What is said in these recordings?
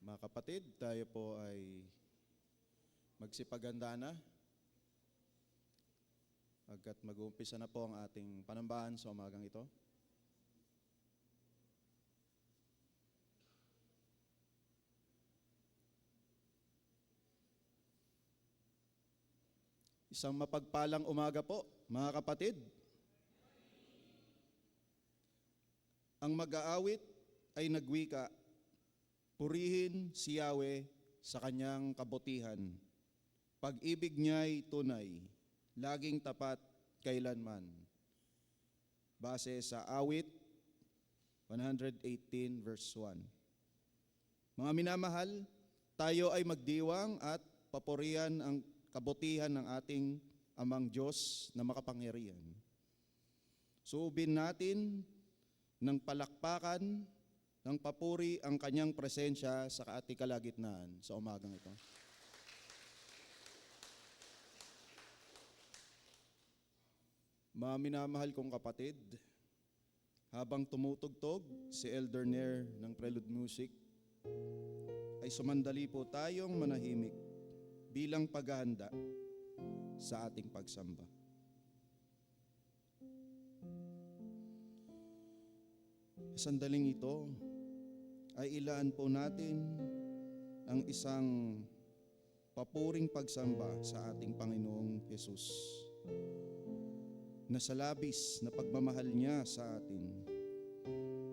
Mga kapatid, tayo po ay magsipaganda na agkat mag-uumpisa na po ang ating panambahan sa umagang ito. Isang mapagpalang umaga po, mga kapatid. Ang mag-aawit ay nagwika, purihin si Yahweh sa kanyang kabutihan. Pag-ibig niya'y tunay, laging tapat kailanman. Base sa Awit 118 verse 1. Mga minamahal, tayo ay magdiwang at papurihan ang kabutihan ng ating Amang Diyos na makapangyarihan. Suubin natin ng palakpakan ng papuri ang kanyang presensya sa ating kalagitnaan sa umagang ito. Mga minamahal kong kapatid, habang tumutugtog si Elder Nair ng Prelude Music, ay sumandali po tayong manahimik bilang paghahanda sa ating pagsamba. Sandaling ito ay ilaan po natin ang isang papuring pagsamba sa ating Panginoong Hesus na sa labis na pagmamahal niya sa atin,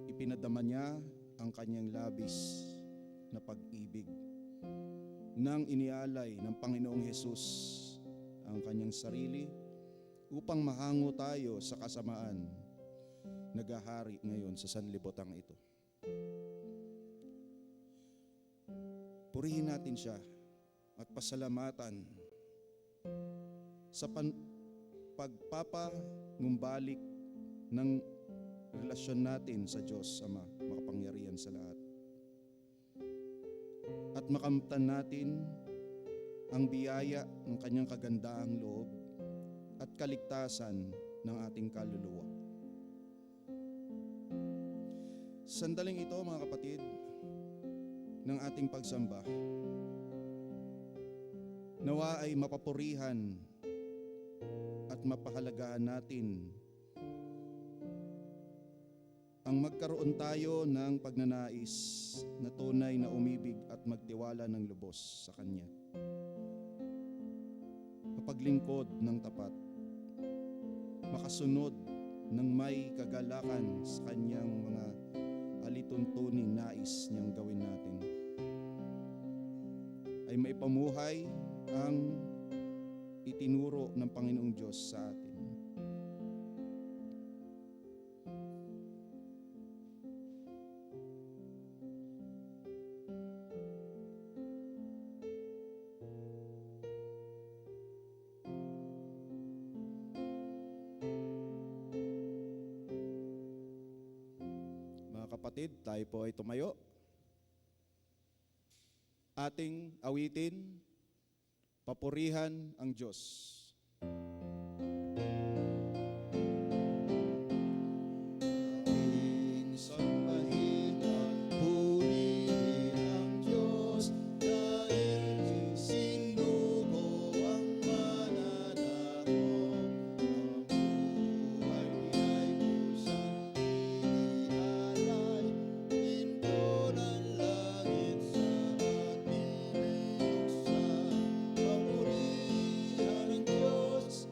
ipinadama niya ang kanyang labis na pag-ibig nang inialay ng Panginoong Hesus ang kanyang sarili upang mahango tayo sa kasamaan nagahari ngayon sa sanlibutan ito. Purihin natin siya at pasalamatan sa pagpapangumbalik ng relasyon natin sa Diyos Ama, makapangyarihan sa lahat. At makamtan natin ang biyaya ng kanyang kagandahang loob at kaligtasan ng ating kaluluwa. Sandaling ito, mga kapatid, ng ating pagsamba, nawa ay mapapurihan at mapahalagahan natin ang magkaroon tayo ng pagnanais na tunay na umibig at magtiwala ng lubos sa Kanya. Mapaglingkod ng tapat, makasunod ng may kagalakan sa Kanyang mga alituntuning nais niyang gawin natin, ay maipamuhay ang itinuro ng Panginoong Diyos sa atin. Mga kapatid, tayo po ay tumayo. Ating awitin, papurihan ang Diyos. Ating sambahin at purihin ang Diyos, dahil sinugo ang mananako. Ang buhay niya'y kusang inialay, pinto ng langit sa ating binuksan. Papurihan ang Diyos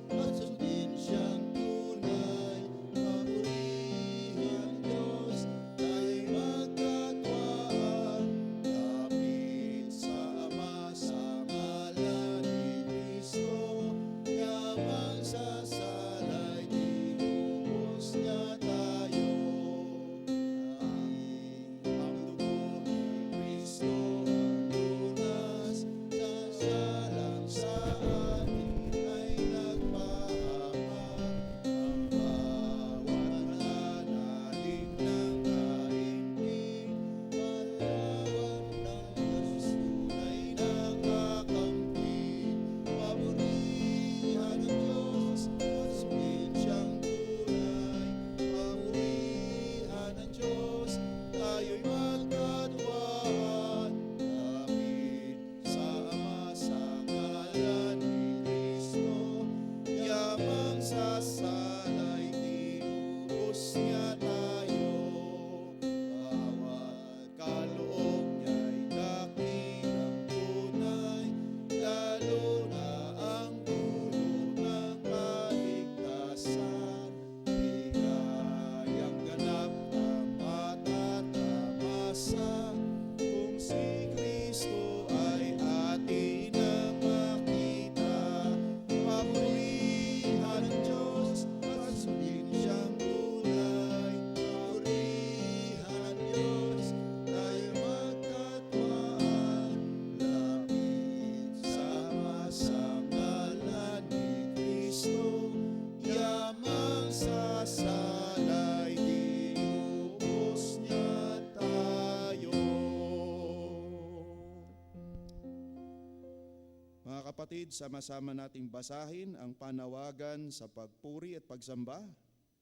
kapatid, sama-sama nating basahin ang panawagan sa pagpuri at pagsamba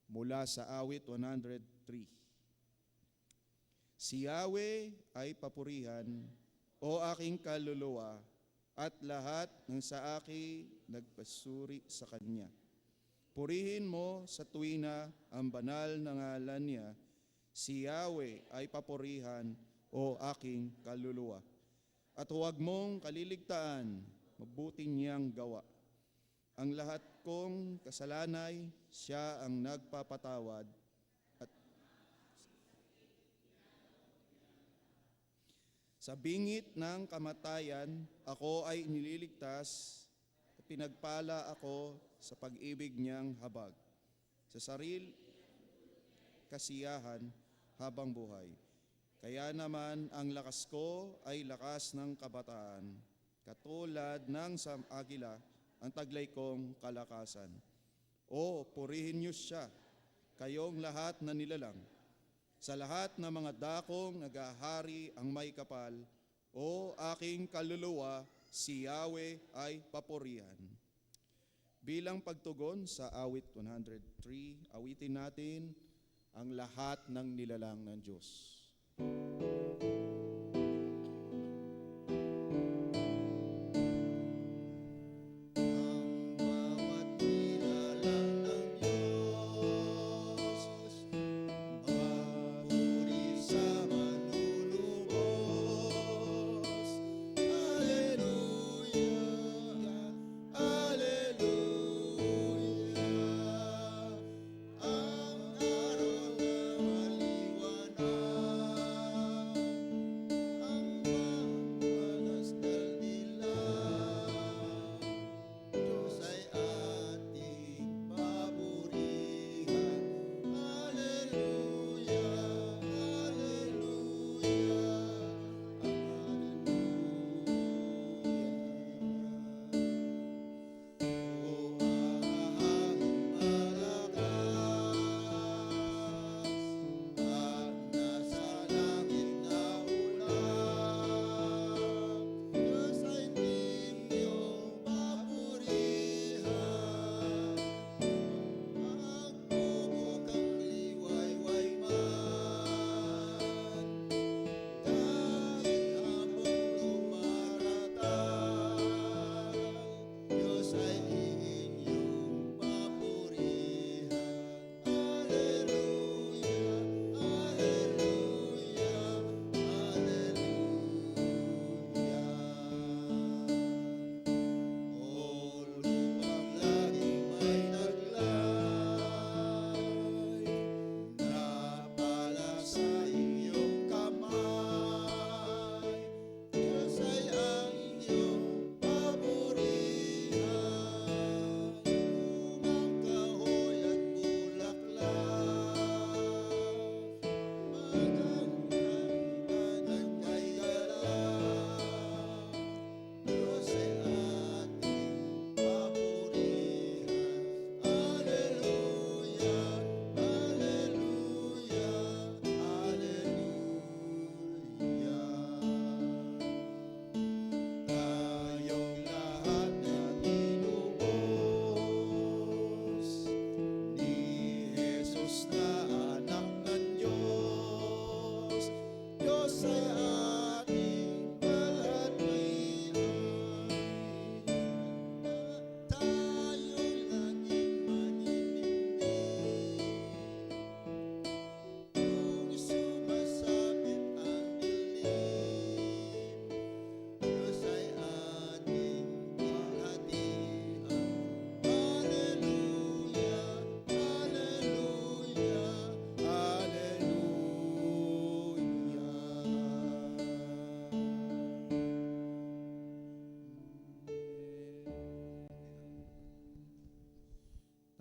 mula sa awit 103. Si Yahweh ay papurihan, o aking kaluluwa, at lahat ng sa akin nagpasuri sa Kanya. Purihin mo sa tuwina ang banal na ngalan niya. Si Yahweh ay papurihan, o aking kaluluwa. At huwag mong kaliligtaan, mabuti niyang gawa. Ang lahat kong kasalanay, siya ang nagpapatawad. At sa bingit ng kamatayan, ako ay nililigtas at pinagpala ako sa pag-ibig niyang habag. Sa sarili kasiyahan habang buhay. Kaya naman ang lakas ko ay lakas ng kabataan, katulad ng agila, ang taglay kong kalakasan. O purihin niyo siya, kayong lahat na nilalang. Sa lahat ng mga dakong nagahari ang may kapal, o aking kaluluwa, si Yahweh ay papurihan. Bilang pagtugon sa awit 103, awitin natin ang lahat ng nilalang ng Diyos.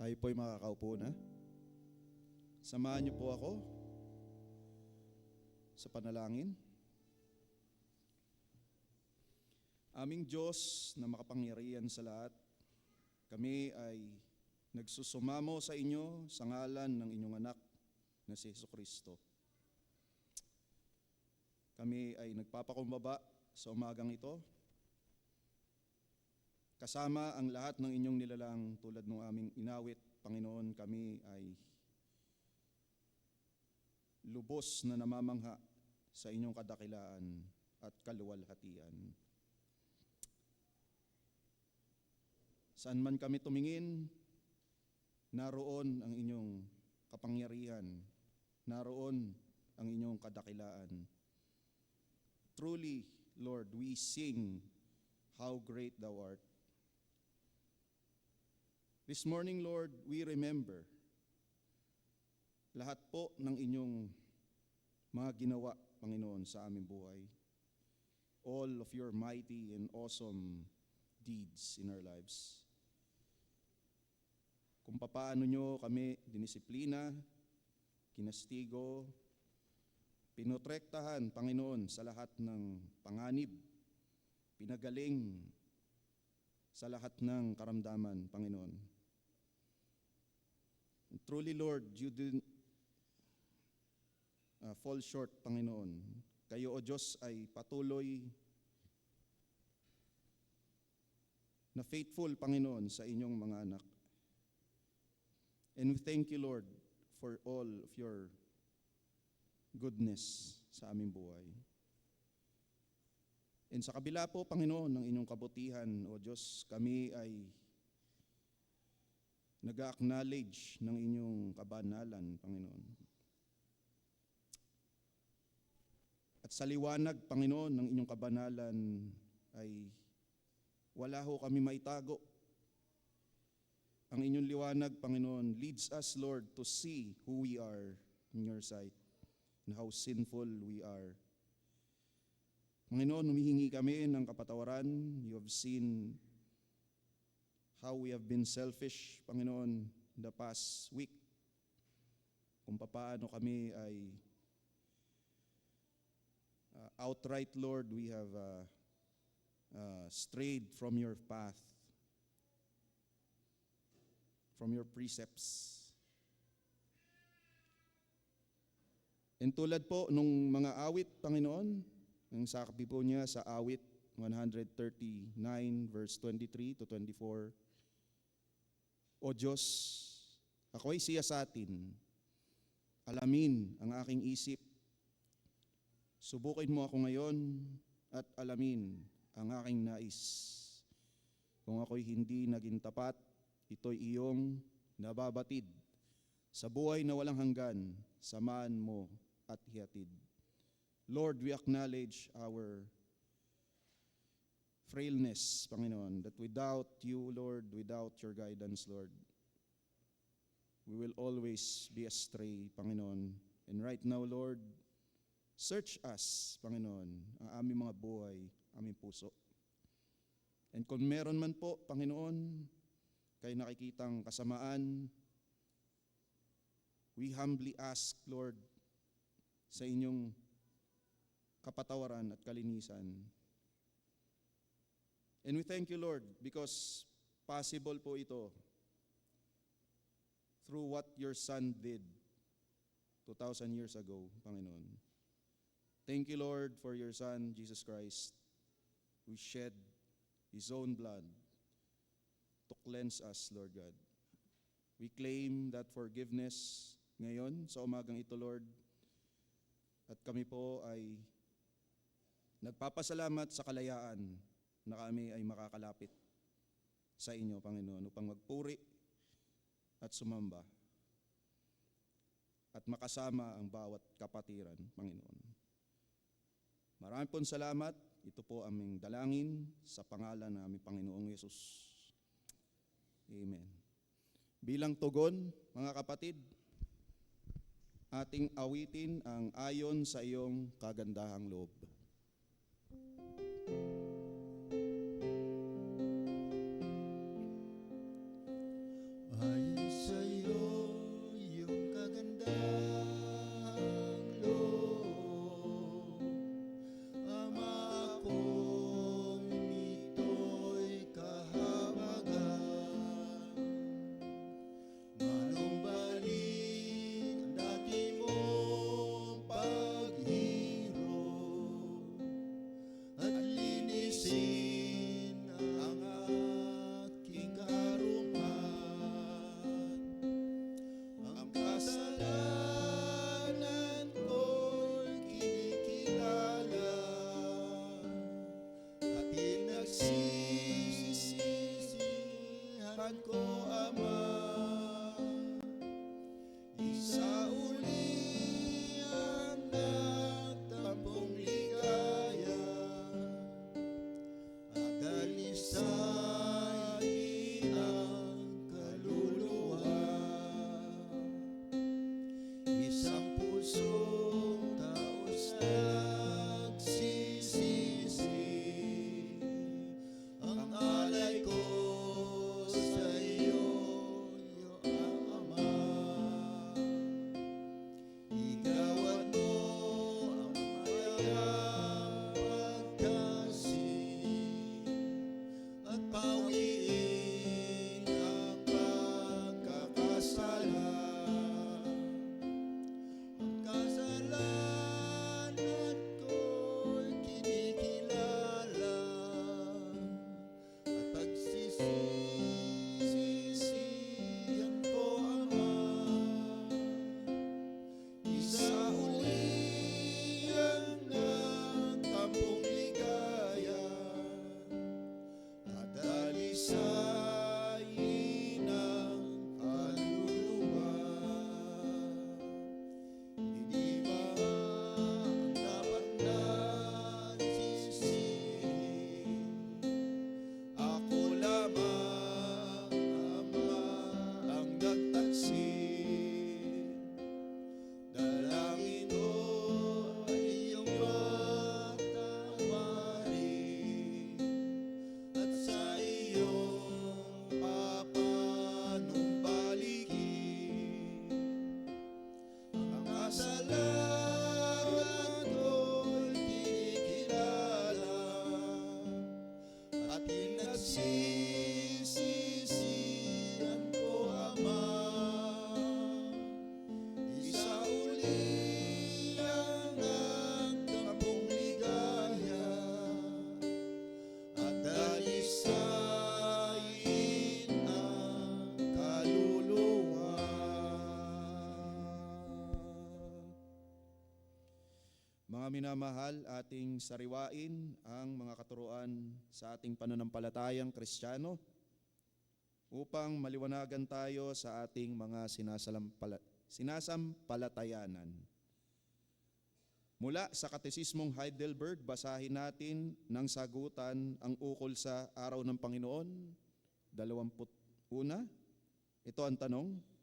Tayo po'y makakaupo na. Samahan niyo po ako sa panalangin. Aming Diyos na makapangyarihan sa lahat, kami ay nagsusumamo sa inyo sa ngalan ng inyong anak na si Jesucristo. Kami ay nagpapakumbaba sa umagang ito Kasama ang lahat ng inyong nilalang tulad ng aming inawit, Panginoon, kami ay lubos na namamangha sa inyong kadakilaan at kaluwalhatian. Saan man kami tumingin, naroon ang inyong kapangyarihan, naroon ang inyong kadakilaan. Truly, Lord, we sing how great thou art. This morning, Lord, we remember lahat po ng inyong mga ginawa, Panginoon, sa aming buhay. All of your mighty and awesome deeds in our lives. Kung papaano nyo kami dinisiplina, kinastigo, pinotrektahan, Panginoon, sa lahat ng panganib, pinagaling sa lahat ng karamdaman, Panginoon. And truly, Lord, you didn't fall short, Panginoon. Kayo, O Diyos, ay patuloy na faithful, Panginoon, sa inyong mga anak. And we thank you, Lord, for all of your goodness sa aming buhay. And sa kabila po, Panginoon, ng inyong kabutihan, O Diyos, kami ay nag-acknowledge ng inyong kabanalan, Panginoon. At sa liwanag, Panginoon, ng inyong kabanalan ay wala ho kami maitago. Ang inyong liwanag, Panginoon, leads us, Lord, to see who we are in your sight and how sinful we are. Panginoon, humihingi kami ng kapatawaran. You have seen how we have been selfish, Panginoon, in the past week. Kung paano kami ay outright, Lord, we have strayed from your path, from your precepts. And tulad po nung mga awit, Panginoon, ang sabi po niya sa awit 139 verse 23 to 24, O Diyos, ako'y siyasatin, alamin ang aking isip. Subukin mo ako ngayon at alamin ang aking nais. Kung ako'y hindi naging tapat, ito'y iyong nababatid. Sa buhay na walang hanggan, samahan mo at hihatid. Lord, we acknowledge our frailness, Panginoon, that without you, Lord, without your guidance, Lord, we will always be astray, Panginoon. And right now, Lord, search us, Panginoon, ang aming mga buhay, aming puso. And kung meron man po, Panginoon, kayo nakikitang kasamaan, we humbly ask, Lord, sa inyong kapatawaran at kalinisan. And we thank you, Lord, because possible po ito through what your Son did 2,000 years ago, Panginoon. Thank you, Lord, for your Son, Jesus Christ, who shed His own blood to cleanse us, Lord God. We claim that forgiveness ngayon sa umagang ito, Lord, at kami po ay nagpapasalamat sa kalayaan na kami ay makakalapit sa inyo, Panginoon, upang magpuri at sumamba at makasama ang bawat kapatiran, Panginoon. Maraming pong salamat. Ito po aming dalangin sa pangalan ng aming Panginoong Yesus. Amen. Bilang tugon, mga kapatid, ating awitin ang ayon sa iyong kagandahang loob. Ayon sa iyo, iyong kagandahang loob, Ama, akong ito'y kahabagan. Manumbalik ang dati mong paghiro, Mga minamahal, ating sariwain ang mga katuruan sa ating pananampalatayang Kristiyano upang maliwanagan tayo sa ating mga sinasampalatayanan. Mula sa Katesismong Heidelberg, basahin natin ng sagutan ang ukol sa Araw ng Panginoon, 21. Ito ang tanong: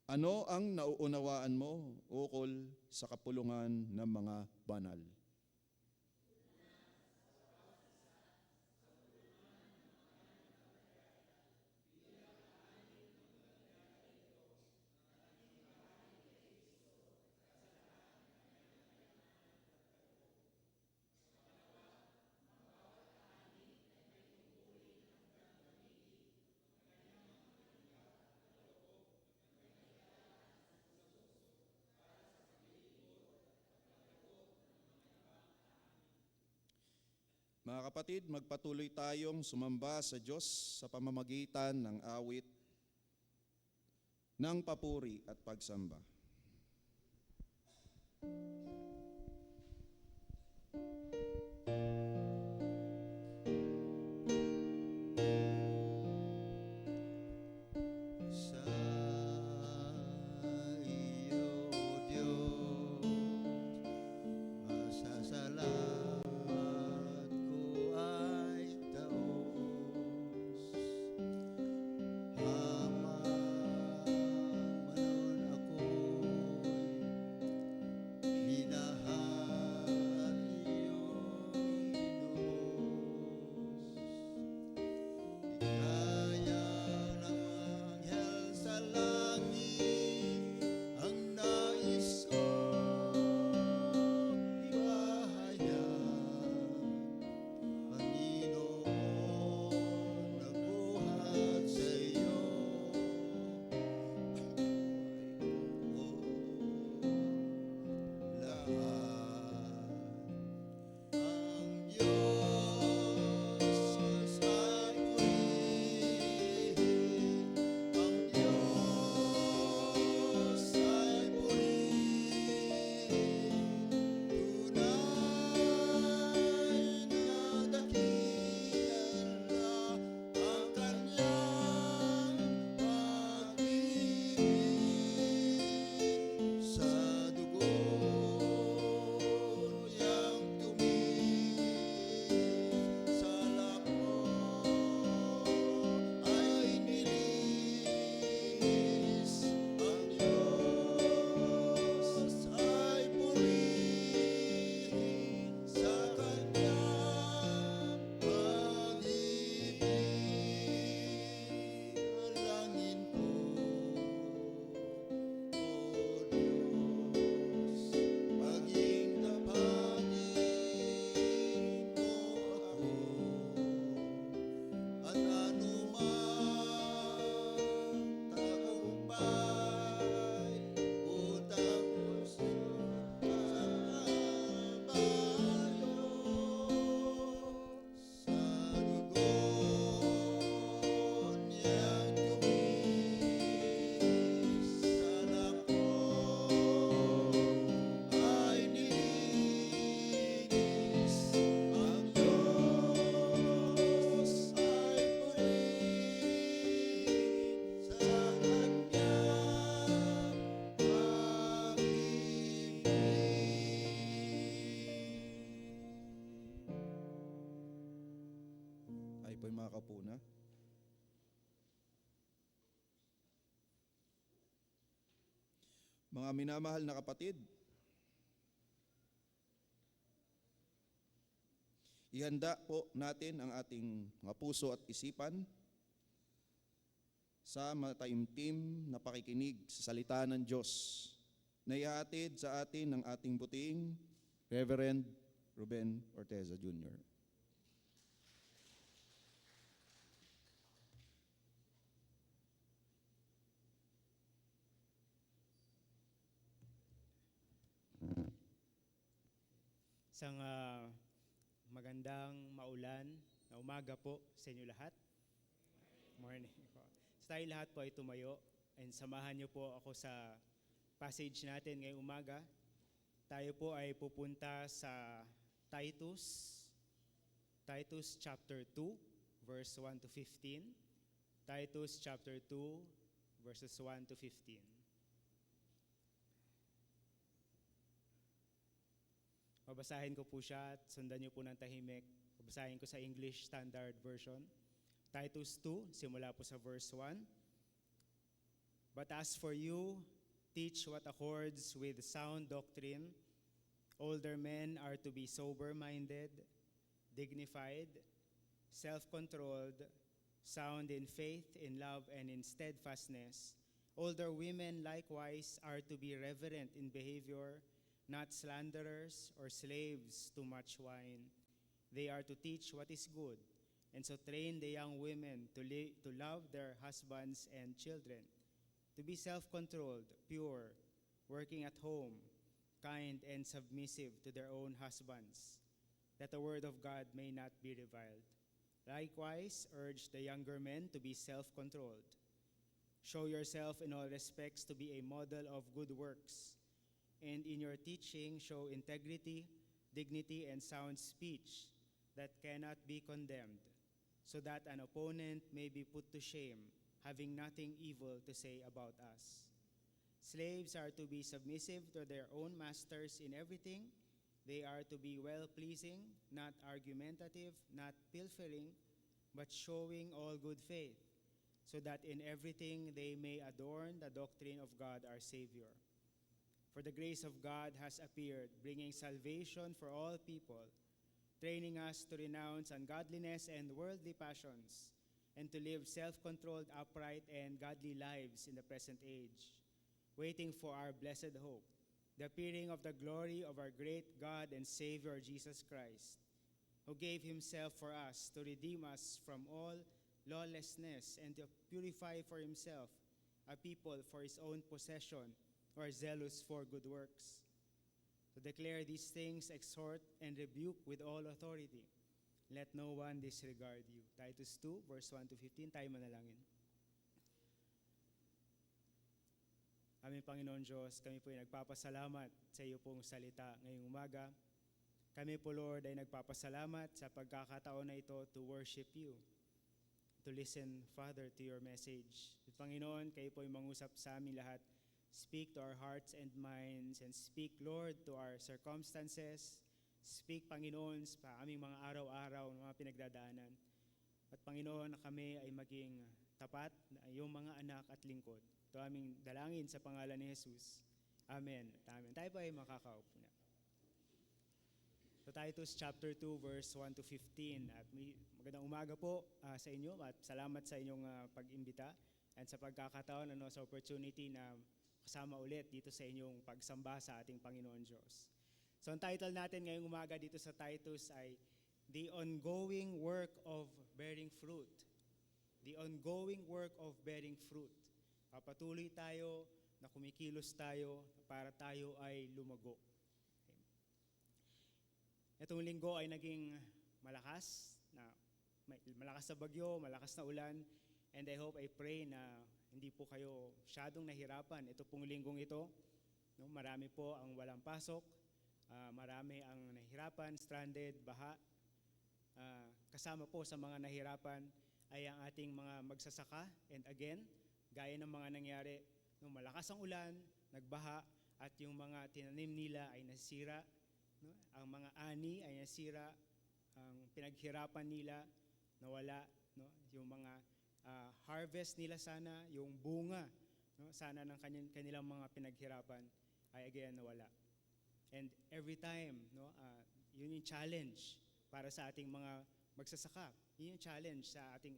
ano ang nauunawaan mo ukol sa kapulungan ng mga banal? Mga kapatid, magpatuloy tayong sumamba sa Diyos sa pamamagitan ng awit ng papuri at pagsamba. Sa iyo, Diyos, masasalamat ko ay taos. Manon ako'y minahal iyong tinubos. Kaya ng anghel sa langit ang nais kong ipahayag. Panginoon, nagbuhat sa iyo lahat. Ang Diyos ay purihin, ang Diyos ay purihin, tunay na dakila ang kanyang pag-ibig. Sa dugo niyang tumingin, sa lakmo ay nilinis. Ang Diyos ay purihin sa kanyang pag-ibig. Alangin ko, O Diyos, maging tapatin mo ako, at anumang tagumpay, utang puso sa bayo. Sa dugo niyang tumis, sa lakmo ay nilinis. Ang Diyos ay purihin sa kanyang pag-ibig. Ay po'y mga kapuna. Mga minamahal na kapatid, ihanda po natin ang ating mga puso at isipan sa mataimtim na pakikinig sa salita ng Diyos na ihatid sa atin ng ating buting Reverend Ruben Orteza Jr. Isang magandang maulan na umaga po sa inyo lahat. Morning po. Sa tayo lahat po ay tumayo and samahan niyo po ako sa passage natin ngayong umaga Tayo po ay pupunta sa Titus, Titus chapter 2, verse 1 to 15. Titus chapter 2, verses 1 to 15. Babasahin ko po siya at sundan niyo po ng tahimik. Babasahin ko sa English Standard Version. Titus 2, simula po sa verse 1. But as for you, teach what accords with sound doctrine. Older men are to be sober-minded, dignified, self-controlled, sound in faith, in love, and in steadfastness. Older women likewise are to be reverent in behavior, not slanderers or slaves to much wine. They are to teach what is good, and so train the young women to love their husbands and children, to be self-controlled, pure, working at home, kind and submissive to their own husbands, that the word of God may not be reviled. Likewise, urge the younger men to be self-controlled. Show yourself in all respects to be a model of good works, and in your teaching show integrity, dignity, and sound speech that cannot be condemned, so that an opponent may be put to shame, having nothing evil to say about us. Slaves are to be submissive to their own masters in everything. They are to be well-pleasing, not argumentative, not pilfering, but showing all good faith, so that in everything they may adorn the doctrine of God our Savior. For the grace of God has appeared, bringing salvation for all people, training us to renounce ungodliness and worldly passions, and to live self-controlled, upright, and godly lives in the present age, waiting for our blessed hope, the appearing of the glory of our great God and Savior Jesus Christ, who gave himself for us to redeem us from all lawlessness and to purify for himself a people for his own possession, who are zealous for good works. To declare these things, exhort and rebuke with all authority. Let no one disregard you. Titus 2, verse 1 to 15, tayo manalangin. Aming Panginoon Diyos, kami po ay nagpapasalamat sa iyo pong salita ngayong umaga. Kami po, Lord, ay nagpapasalamat sa pagkakataon na ito to worship you, to listen, Father, to your message. Panginoon, kayo po ay mangusap sa aming lahat. Speak to our hearts and minds, and speak, Lord, to our circumstances. Speak, Panginoon, sa aming mga araw-araw na mga pinagdadaanan. At Panginoon, na kami ay maging tapat na iyong mga anak at lingkod. Ito aming dalangin sa pangalan ni Jesus. Amen. Amen. Tayo pa ay makakaupo na. So Titus chapter 2, verse 1 to 15. At magandang umaga po sa inyo at salamat sa inyong pag-imbita and sa pagkakataon, sa opportunity na kasama ulit dito sa inyong pagsamba sa ating Panginoon Diyos. So ang title natin ngayong umaga dito sa Titus ay The Ongoing Work of Bearing Fruit. The Ongoing Work of Bearing Fruit. Patuloy tayo na kumikilos tayo para tayo ay lumago. Itong linggo ay naging malakas na bagyo, malakas na ulan, and I hope, I pray na hindi po kayo masyadong nahirapan. Ito pong linggong ito, marami po ang walang pasok, marami ang nahirapan, stranded, baha. Kasama po sa mga nahirapan ay ang ating mga magsasaka, and again, gaya ng mga nangyari, malakas ang ulan, nagbaha, at yung mga tinanim nila ay nasira, ang mga ani ay nasira, ang pinaghirapan nila nawala, yung mga harvest nila sana, yung bunga sana ng kanilang mga pinaghirapan ay again nawala. And every time, yun yung challenge para sa ating mga magsasaka. Yun yung challenge sa ating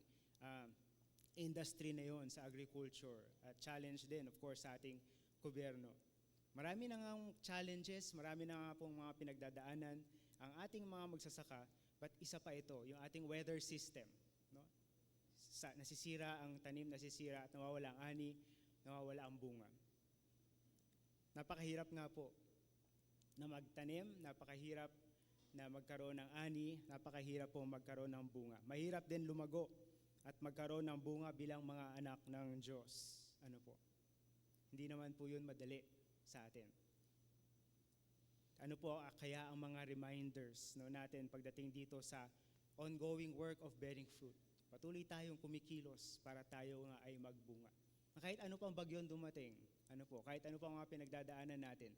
industry na yon, sa agriculture. At challenge din, of course, sa ating gobyerno. Marami na nga challenges, marami na nga pong mga pinagdadaanan ang ating mga magsasaka, but isa pa ito, yung ating weather system. Nasisira ang tanim, nasisira at nawawala ang ani, nawawala ang bunga. Napakahirap nga po na magtanim, napakahirap na magkaroon ng ani, napakahirap po magkaroon ng bunga. Mahirap din lumago at magkaroon ng bunga bilang mga anak ng Diyos. Ano po? Hindi naman po yun madali sa atin. ano po kaya ang mga reminders no, natin pagdating dito sa ongoing work of bearing fruit. Patuloy tayong kumikilos para tayo nga ay magbunga. Kahit ano pang bagyon dumating, ano po, kahit ano pang mga pinagdadaanan natin,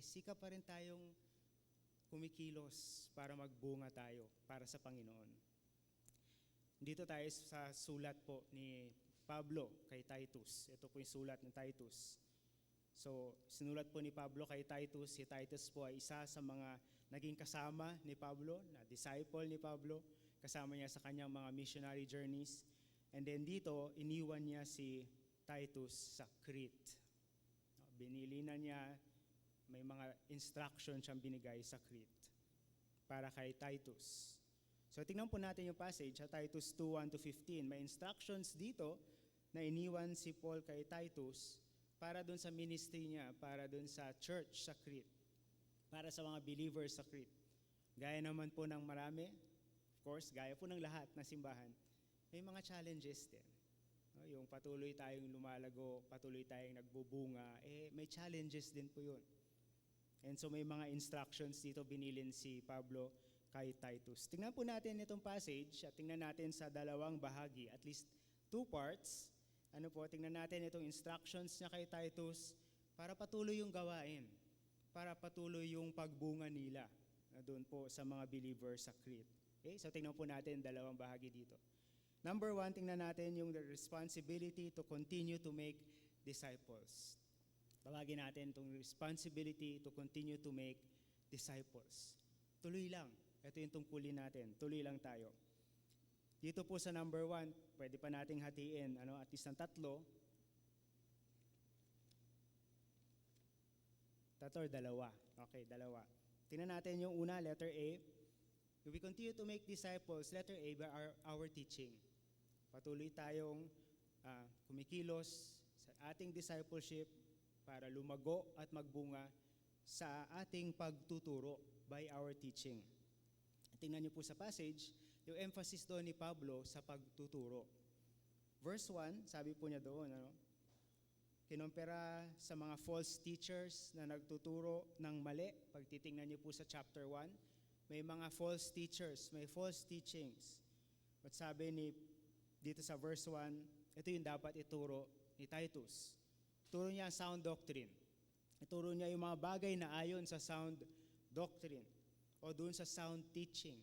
sikap pa rin tayong kumikilos para magbunga tayo para sa Panginoon. Dito tayo sa sulat po ni Pablo kay Titus. Ito po yung sulat ng Titus. So, sinulat po ni Pablo kay Titus. Si Titus po ay isa sa mga naging kasama ni Pablo, na disciple ni Pablo. Kasama niya sa kanyang mga missionary journeys. And then dito, iniwan niya si Titus sa Crete. Binili na niya, may mga instruction siyang binigay sa Crete para kay Titus. So, tingnan po natin yung passage, Titus 2:1-15. May instructions dito na iniwan si Paul kay Titus para dun sa ministry niya, para dun sa church sa Crete, para sa mga believers sa Crete. Gaya naman po ng marami, of course, gaya po ng lahat na simbahan, may mga challenges din. No, yung patuloy tayong lumalago, patuloy tayong nagbubunga, may challenges din po yun. And so may mga instructions dito binilin si Pablo kay Titus. Tingnan po natin itong passage at tingnan natin sa dalawang bahagi, at least 2 parts. Ano po, tingnan natin itong instructions niya kay Titus para patuloy yung gawain, para patuloy yung pagbunga nila doon po sa mga believers sa Crete. Okay? So tingnan po natin dalawang bahagi dito. Number 1, tingnan natin yung the responsibility to continue to make disciples. Tawagin natin itong responsibility to continue to make disciples. Tuloy lang. Ito yung tungkulin natin. Tuloy lang tayo. Dito po sa number 1, pwede pa nating hatiin, at least ng 3. 3 or 2. Okay, 2. Tingnan natin yung una, letter A. We continue to make disciples, letter A, by our teaching. Patuloy tayong kumikilos sa ating discipleship para lumago at magbunga sa ating pagtuturo by our teaching. Tingnan niyo po sa passage, yung emphasis doon ni Pablo sa pagtuturo. Verse 1, sabi po niya doon, kinumpara sa mga false teachers na nagtuturo ng mali. Pag titingnan niyo po sa chapter 1, may mga false teachers, may false teachings. At sabi dito sa verse 1, ito yung dapat ituro ni Titus. Ituro niya ang sound doctrine. Ituro niya yung mga bagay na ayon sa sound doctrine o doon sa sound teaching.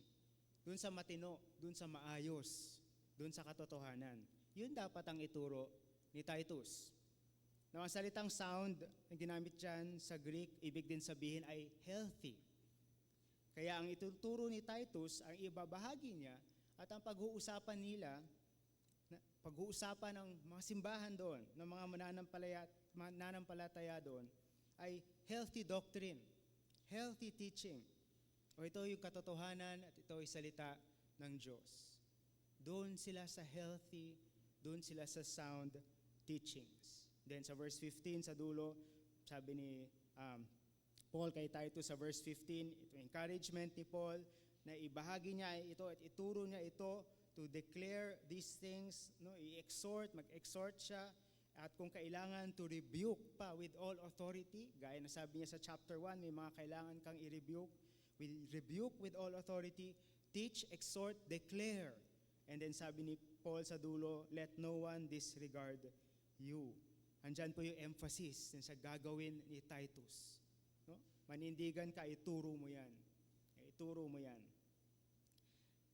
Doon sa matino, doon sa maayos, doon sa katotohanan. Yun dapat ang ituro ni Titus. Na ang salitang sound na ginamit dyan sa Greek, ibig din sabihin ay healthy. Kaya ang ituturo ni Titus, ang ibabahagi niya at ang pag-uusapan nila, pag-uusapan ng mga simbahan doon, ng mga mananampalataya doon, ay healthy doctrine, healthy teaching. O ito yung katotohanan at ito yung salita ng Diyos. Doon sila sa healthy, doon sila sa sound teachings. Then sa verse 15 sa dulo, sabi ni Paul kay Titus sa verse 15, ito encouragement ni Paul na ibahagi niya ito at ituro niya ito to declare these things, mag-exhort siya at kung kailangan to rebuke pa with all authority, gaya na sabi niya sa chapter 1, may mga kailangan kang i-rebuke. We rebuke with all authority, teach, exhort, declare. And then sabi ni Paul sa dulo, let no one disregard you. Andyan po yung emphasis sa gagawin ni Titus. No? Manindigan ka, ituro mo yan. Ituro mo yan.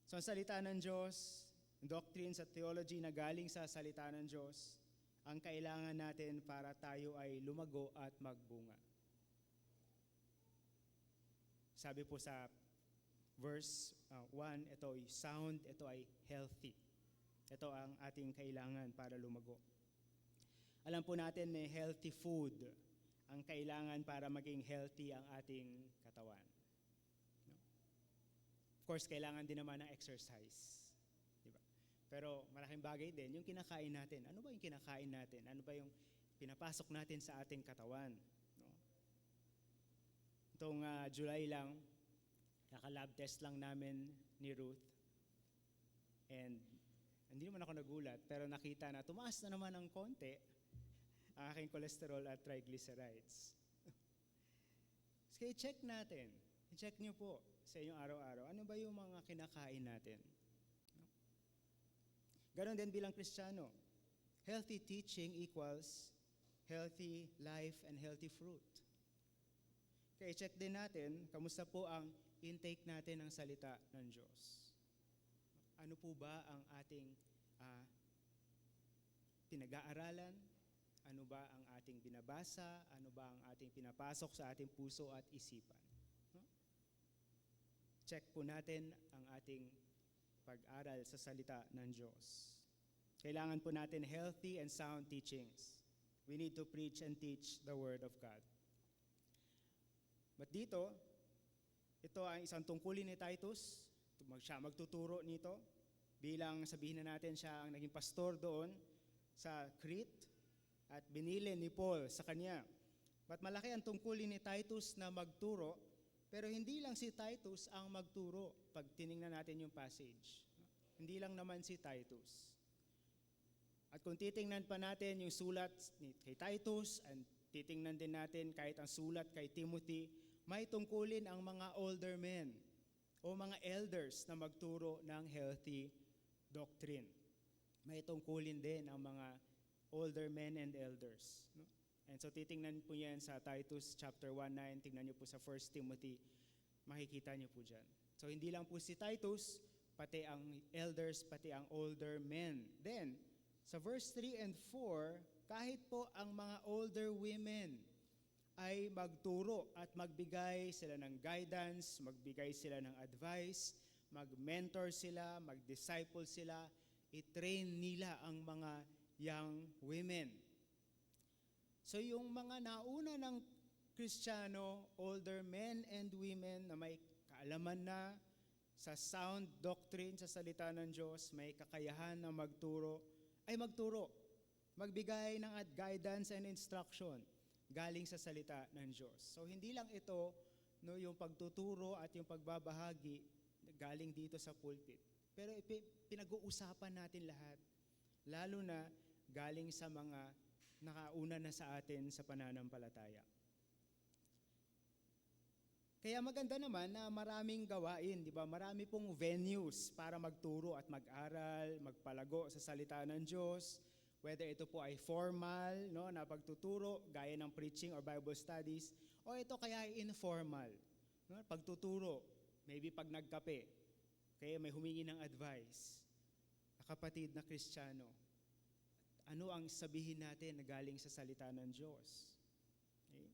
So ang salita ng Diyos, doctrines at theology na galing sa salita ng Diyos, ang kailangan natin para tayo ay lumago at magbunga. Sabi po sa verse 1, ito ay sound, ito ay healthy. Ito ang ating kailangan para lumago. Alam po natin may healthy food ang kailangan para maging healthy ang ating katawan. No? Of course, kailangan din naman ng exercise. Diba? Pero malaking bagay din yung kinakain natin. Ano ba yung kinakain natin? Ano ba yung pinapasok natin sa ating katawan? Itong July lang, kaka-lab test lang namin ni Ruth. And hindi naman ako nagulat, pero nakita na tumaas na naman ng konti ang aking cholesterol at triglycerides. Kaya check natin. I-check niyo po sa inyong araw-araw. Ano ba yung mga kinakain natin? Ganon din bilang Kristiyano. Healthy teaching equals healthy life and healthy fruit. Kaya check din natin, kamusta po ang intake natin ng salita ng Diyos. Ano po ba ang ating pinag-aaralan? Ano ba ang ating binabasa? Ano ba ang ating pinapasok sa ating puso at isipan? No? Check po natin ang ating pag-aral sa salita ng Diyos. Kailangan po natin healthy and sound teachings. We need to preach and teach the Word of God. But dito, ito ay isang tungkulin ni Titus. Siya magtuturo nito bilang sabihin na natin siya ang naging pastor doon sa Crete at binili ni Paul sa kanya. But malaki ang tungkulin ni Titus na magturo, pero hindi lang si Titus ang magturo pag tiningnan natin yung passage. Hindi lang naman si Titus. At kung titingnan pa natin yung sulat kay Titus, and titingnan din natin kahit ang sulat kay Timothy, may tungkulin ang mga older men o mga elders na magturo ng healthy doctrine. May tungkulin din ang mga older men and elders. No? And so titingnan po yan sa Titus chapter 1:9, tingnan niyo po sa 1 Timothy, makikita niyo po dyan. So hindi lang po si Titus, pati ang elders, pati ang older men. Then, sa verse 3 and 4, kahit po ang mga older women ay magturo at magbigay sila ng guidance, magbigay sila ng advice, mag-mentor sila, mag-disciple sila, i-train nila ang mga young women. So yung mga nauna ng Kristiyano, older men and women na may kaalaman na sa sound doctrine sa salita ng Diyos, may kakayahan na magturo, ay magturo, magbigay ng guidance and instruction galing sa salita ng Diyos. So hindi lang ito no, yung pagtuturo at yung pagbabahagi galing dito sa pulpit. Pero pinag-uusapan natin lahat, lalo na galing sa mga nakauna na sa atin sa pananampalataya. Kaya maganda naman na maraming gawain, di ba? Marami pong venues para magturo at mag-aral, magpalago sa salita ng Diyos. Whether ito po ay formal, no, na pagtuturo, gaya ng preaching or Bible studies, o ito kaya ay informal, no, pagtuturo, maybe pag nagkape, kaya may humingi ng advice, kapatid na Kristiyano, ano ang sabihin natin na galing sa salita ng Diyos? Okay?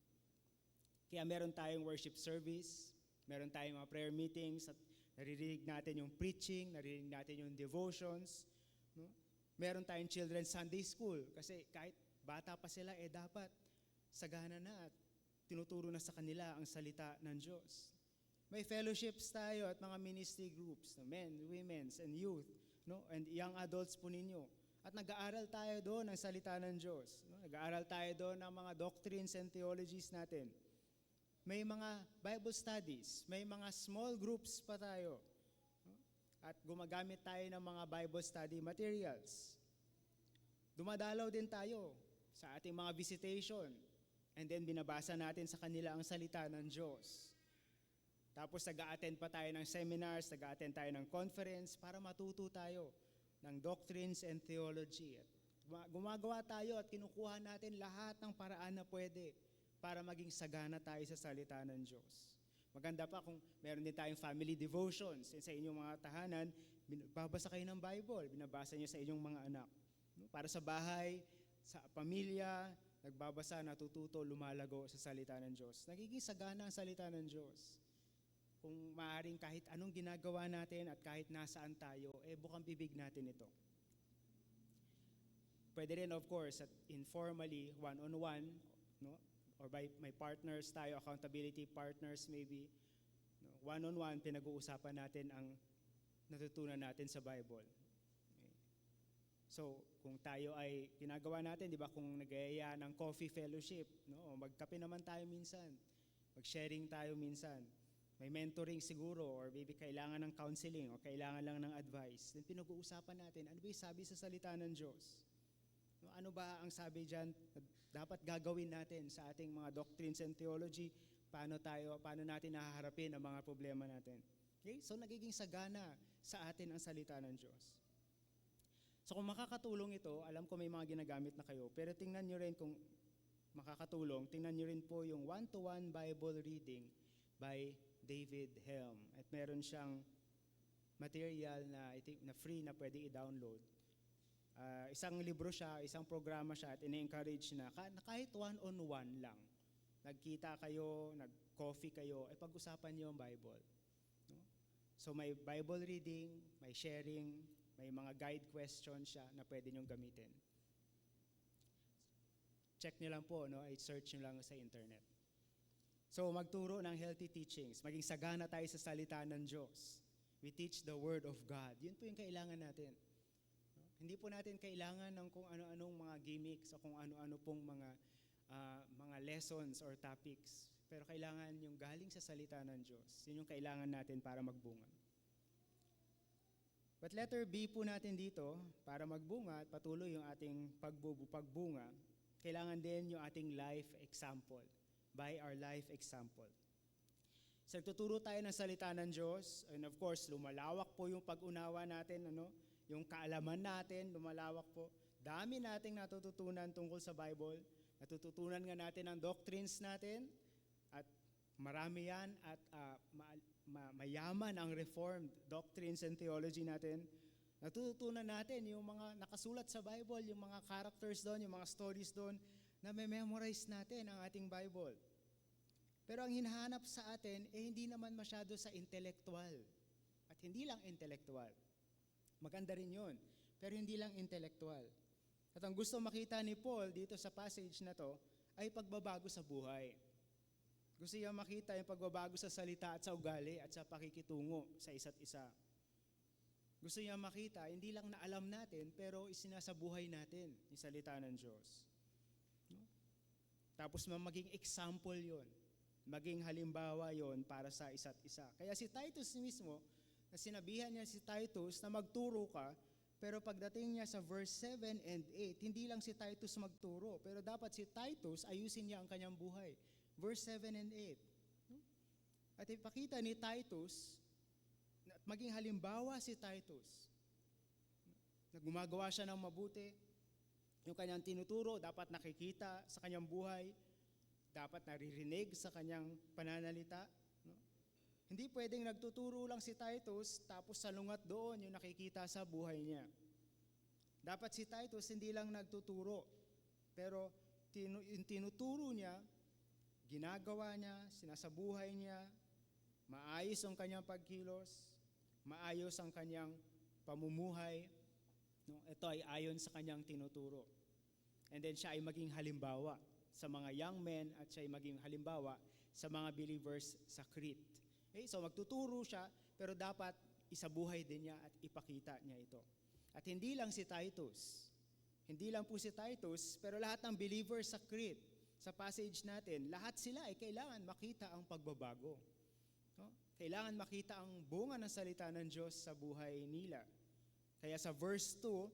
Kaya meron tayong worship service, meron tayong mga prayer meetings, at naririnig natin yung preaching, naririnig natin yung devotions. No? Meron tayong children's Sunday school, kasi kahit bata pa sila, dapat sagana na at tinuturo na sa kanila ang salita ng Diyos. May fellowships tayo at mga ministry groups, no? Men, women's, and youth, no? And young adults po ninyo. At nag-aaral tayo doon ng salita ng Diyos. No? Nag-aaral tayo doon ng mga doctrines and theologies natin. May mga Bible studies, may mga small groups pa tayo. At gumagamit tayo ng mga Bible study materials. Dumadalaw din tayo sa ating mga visitation. And then binabasa natin sa kanila ang salita ng Diyos. Tapos nag-a-attend pa tayo ng seminars, nag-a-attend tayo ng conference para matuto tayo ng doctrines and theology. At gumagawa tayo at kinukuha natin lahat ng paraan na pwede para maging sagana tayo sa salita ng Diyos. Maganda pa kung meron din tayong family devotions. Sa inyong mga tahanan, babasa kayo ng Bible, binabasa niyo sa inyong mga anak. Para sa bahay, sa pamilya, nagbabasa, natututo, lumalago sa salita ng Diyos. Nagiging sagana ang salita ng Diyos. Kung maaaring kahit anong ginagawa natin at kahit nasaan tayo, bukang bibig natin ito. Pwede rin, of course, at informally, one-on-one, no? Or by my partners tayo, accountability partners maybe, no? One-on-one, pinag-uusapan natin ang natutunan natin sa Bible. Okay. So, kung tayo ay ginagawa natin, di ba, kung nag-aaya ng coffee fellowship, no? O magkape naman tayo minsan, mag-sharing tayo minsan, may mentoring siguro, or maybe kailangan ng counseling, o kailangan lang ng advice, then pinag-uusapan natin, ano ba yung sabi sa salita ng Diyos? Ano ba ang sabi dyan na dapat gagawin natin sa ating mga doctrines and theology paano natin nahaharapin ang mga problema natin. Okay? So nagiging sagana sa atin ang salita ng Diyos. So kung makakatulong ito, alam ko may mga ginagamit na kayo, pero tingnan nyo rin kung makakatulong, tingnan nyo rin po yung one-to-one Bible reading by David Helm. At meron siyang material na, I think, na free na pwede i-download. Isang libro siya, isang programa siya at ini-encourage na kahit one-on-one lang. Nagkita kayo, nag-coffee kayo, ay pag-usapan niyo ang Bible. No? So may Bible reading, may sharing, may mga guide questions siya na pwede niyong gamitin. Check niyo lang po, no? I-search niyo lang sa internet. So magturo ng healthy teachings, maging sagana tayo sa salita ng Diyos. We teach the Word of God. Yun po yung kailangan natin. No? Hindi po natin kailangan ng kung ano-anong mga gimmicks o kung ano-ano pong mga lessons or topics. Pero kailangan yung galing sa salita ng Diyos. Yun yung kailangan natin para magbunga. But letter B po natin dito, para magbunga at patuloy yung ating pagbunga, kailangan din yung ating life example. By our life example. So, tuturo tayo ng salita ng Diyos, and of course, lumalawak po yung pag-unawa natin, yung kaalaman natin, lumalawak po. Dami nating natututunan tungkol sa Bible, natututunan nga natin ang doctrines natin, at marami yan, at mayaman ang Reformed doctrines and theology natin. Natututunan natin yung mga nakasulat sa Bible, yung mga characters doon, yung mga stories doon, na memorize natin ang ating Bible. Pero ang hinahanap sa atin, hindi naman masyado sa intellectual. At hindi lang intellectual. Maganda rin yun, pero hindi lang intellectual. At ang gusto makita ni Paul dito sa passage na to, ay pagbabago sa buhay. Gusto niya makita yung pagbabago sa salita at sa ugali at sa pakikitungo sa isa't isa. Gusto niya makita, hindi lang na alam natin, pero isinasabuhay natin yung salita ng Diyos. No? Tapos maging example yon, maging halimbawa yon para sa isa't isa. Kaya si Titus mismo, na sinabihan niya si Titus na magturo ka, pero pagdating niya sa verse 7 and 8, hindi lang si Titus magturo, pero dapat si Titus ayusin niya ang kanyang buhay. Verse 7 and 8. No? At ipakita ni Titus, at maging halimbawa si Titus, na gumagawa siya ng mabuti, yung kanyang tinuturo, dapat nakikita sa kanyang buhay, dapat naririnig sa kanyang pananalita. No? Hindi pwedeng nagtuturo lang si Titus, tapos salungat doon yung nakikita sa buhay niya. Dapat si Titus hindi lang nagtuturo, pero yung tinuturo niya, ginagawa niya, sinasabuhay niya, maayos ang kanyang pagkilos, maayos ang kanyang pamumuhay. No? Ito ay ayon sa kanyang tinuturo. And then siya ay maging halimbawa sa mga young men at siya ay maging halimbawa sa mga believers sa Crete. Okay? So magtuturo siya, pero dapat isabuhay din niya at ipakita niya ito. At hindi lang si Titus. Hindi lang po si Titus, pero lahat ng believers sa Crete, sa passage natin, lahat sila ay kailangan makita ang pagbabago. No? Kailangan makita ang bunga ng salita ng Diyos sa buhay nila. Kaya sa verse 2,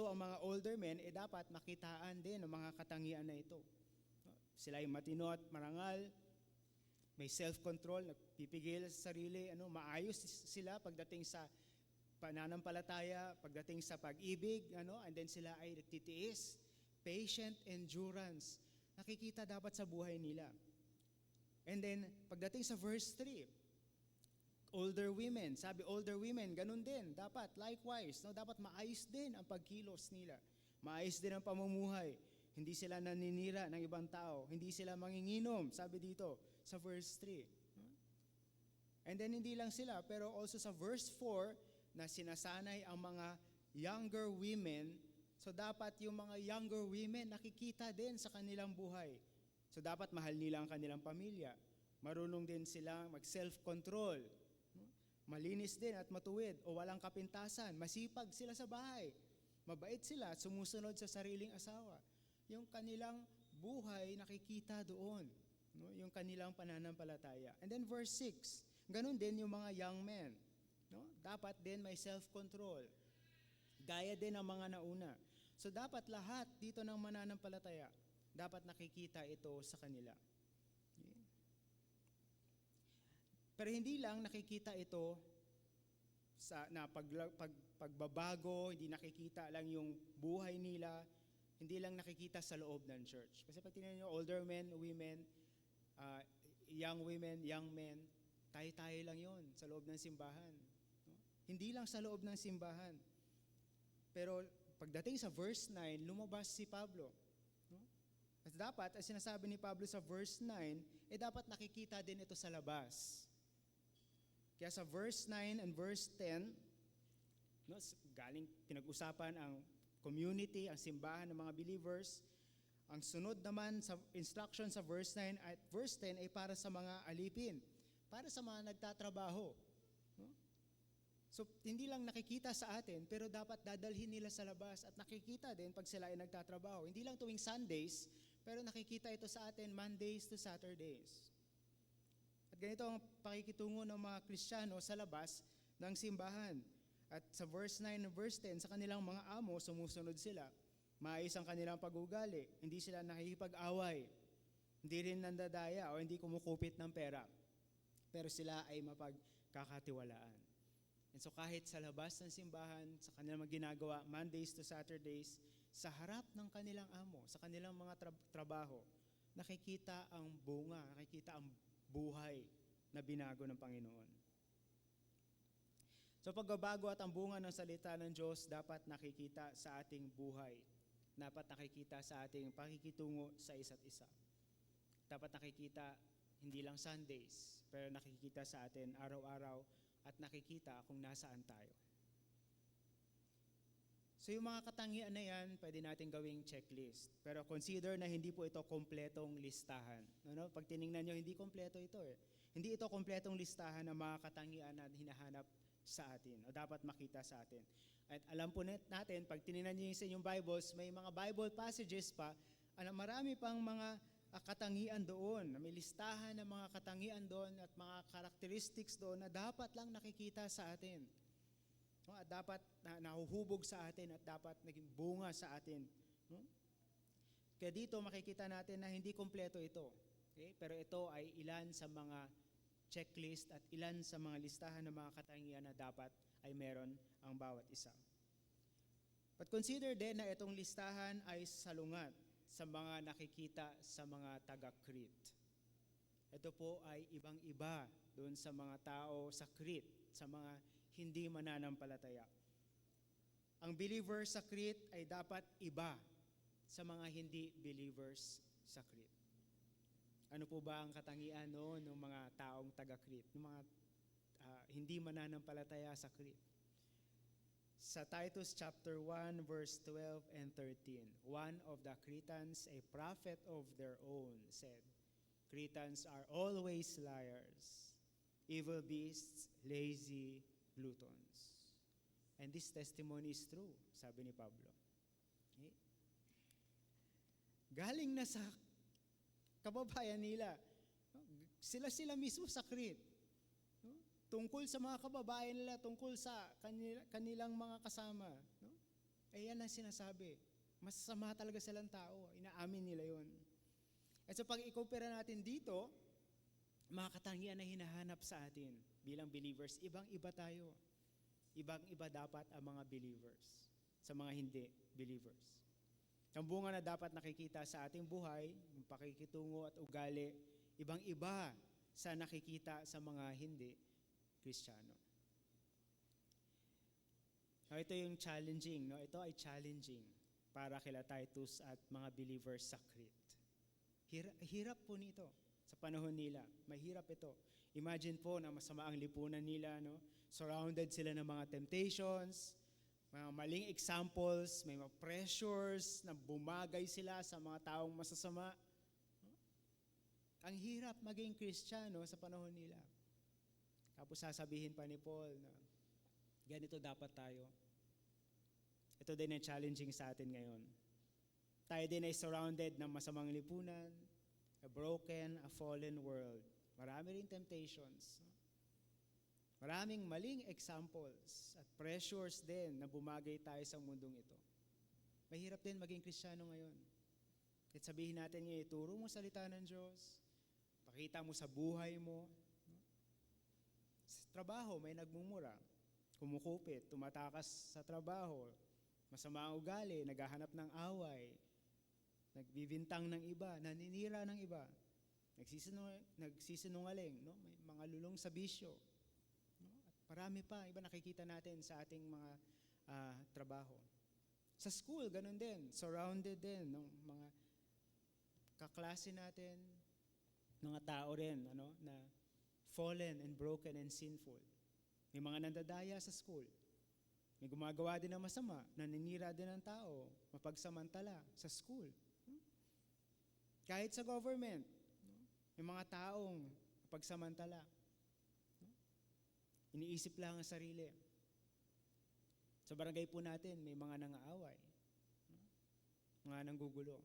ang mga older men, dapat makitaan din ang mga katangian na ito. No? Sila ay matino at marangal, may self-control, nagpipigil sa sarili, maayos sila pagdating sa pananampalataya, pagdating sa pag-ibig, and then sila ay nagtitiis, patient endurance. Nakikita dapat sa buhay nila. And then, pagdating sa verse 3, older women, sabi older women, ganun din, dapat likewise, dapat maayos din ang pagkilos nila. Maayos din ang pamumuhay. Hindi sila naninira ng ibang tao. Hindi sila manginginom, sabi dito sa verse 3. And then, hindi lang sila, pero also sa verse 4, na sinasanay ang mga younger women. So dapat yung mga younger women nakikita din sa kanilang buhay. So dapat mahal nila ang kanilang pamilya. Marunong din sila mag-self-control. Malinis din at matuwid o walang kapintasan. Masipag sila sa bahay. Mabait sila at sumusunod sa sariling asawa. Yung kanilang buhay nakikita doon. Yung kanilang pananampalataya. And then verse 6, ganun din yung mga young men. Dapat din may self-control. Gaya din ang mga nauna. So dapat lahat dito ng mananampalataya, dapat nakikita ito sa kanila. Pero hindi lang nakikita ito sa pagbabago, hindi nakikita lang yung buhay nila, hindi lang nakikita sa loob ng church. Kasi pag tingnan nyo, older men, women, young women, young men, tayo-tayo lang yon sa loob ng simbahan. No? Hindi lang sa loob ng simbahan. Pero pagdating sa verse 9, lumabas si Pablo. No? At dapat, as sinasabi ni Pablo sa verse 9, dapat nakikita din ito sa labas. Kaya sa verse 9 and verse 10, no, galing pinag-usapan ang community, ang simbahan ng mga believers. Ang sunod naman sa instruction sa verse 9 at verse 10 ay para sa mga alipin, para sa mga nagtatrabaho. No? So, hindi lang nakikita sa atin, pero dapat dadalhin nila sa labas at nakikita din pag sila ay nagtatrabaho. Hindi lang tuwing Sundays, pero nakikita ito sa atin Mondays to Saturdays. At ganito ang pakikitungo ng mga Kristiyano sa labas ng simbahan. At sa verse 9 and verse 10, sa kanilang mga amo, sumusunod sila. Maayos ang kanilang pag-ugali. Hindi sila nakikipag-away. Hindi rin nandadaya o hindi kumukupit ng pera. Pero sila ay mapagkakatiwalaan. And so kahit sa labas ng simbahan, sa kanilang mga ginagawa, Mondays to Saturdays, sa harap ng kanilang amo, sa kanilang mga trabaho, nakikita ang bunga, nakikita ang buhay na binago ng Panginoon. So pagbabago at ang bunga ng salita ng Diyos dapat nakikita sa ating buhay. Dapat nakikita sa ating pakikitungo sa isa't isa. Dapat nakikita hindi lang Sundays, pero nakikita sa atin araw-araw at nakikita kung nasaan tayo. So yung mga katangian na yan, pwede natin gawing checklist. Pero consider na hindi po ito kompletong listahan. Ano? Pag tiningnan nyo, hindi kompleto ito eh. Hindi ito kompletong listahan ng mga katangian na hinahanap sa atin o dapat makita sa atin. At alam po natin, pag tiningnan nyo sa inyong Bibles, may mga Bible passages pa, marami pang mga katangian doon. May listahan ng mga katangian doon at mga characteristics doon na dapat lang nakikita sa atin. No, at dapat nahuhubog sa atin at dapat naging bunga sa atin. No? Kaya dito makikita natin na hindi kompleto ito. Okay? Pero ito ay ilan sa mga checklist at ilan sa mga listahan ng mga katangian na dapat ay meron ang bawat isa. But consider din na itong listahan ay salungat sa mga nakikita sa mga taga-Crete. Ito po ay ibang-iba doon sa mga tao sa Crete, sa mga hindi mananampalataya. Ang believers sa Crete ay dapat iba sa mga hindi believers sa Crete. Ano po ba ang katangian ng mga taong taga-Crete, ng mga hindi mananampalataya sa Crete? Sa Titus chapter 1 verse 12 and 13, one of the Cretans, a prophet of their own, said, "Cretans are always liars, evil beasts, lazy gluttons." And this testimony is true, sabi ni Pablo. Okay? Galing na sa kababayan nila. Sila mismo sa Crete. No? Tungkol sa mga kababayan nila, tungkol sa kanilang mga kasama. No? Ayan ang sinasabi. Masasama talaga silang tao. Inaamin nila yon. At so pag i-compare natin dito, mga katangian na hinahanap sa atin bilang believers, ibang-iba tayo. Ibang-iba dapat ang mga believers sa mga hindi believers. Ang bunga na dapat nakikita sa ating buhay, yung pakikitungo at ugali, ibang-iba sa nakikita sa mga hindi Kristiyano. Ito yung challenging, no? Ito ay challenging para kila Titus at mga believers sa Crete. Hirap po nito sa panahon nila. Mahirap ito. Imagine po na masama ang lipunan nila, no? Surrounded sila ng mga temptations, mga maling examples, may mga pressures na bumagay sila sa mga taong masasama. Ang hirap maging Kristiyano sa panahon nila. Tapos sasabihin pa ni Paul na ganito dapat tayo. Ito din ang challenging sa atin ngayon. Tayo din ay surrounded ng masamang lipunan, a broken, a fallen world. Marami ring temptations. Maraming maling examples at pressures din na bumagay tayo sa mundong ito. Mahirap din maging Kristiyano ngayon. At sabihin natin ngayon, ituro mo salita ng Diyos, pakita mo sa buhay mo. trabaho, may nagmumura, kumukupit, tumatakas sa trabaho, masama ang ugali, naghahanap ng away, nagbibintang ng iba, naninira ng iba, nagsisinungaling, no? May mga lulong sa bisyo. No? At marami pa, iba nakikita natin sa ating mga trabaho. Sa school, ganun din, surrounded din ng mga kaklase natin, mga tao rin, na fallen and broken and sinful. May mga nandadaya sa school. May gumagawa din ng masama, naninira din ng tao, mapagsamantala sa school. Kahit sa government, may mga taong mapagsamantala. Iniisip lang ang sarili. Sa barangay po natin, may mga nangaaway, mga nanggugulo.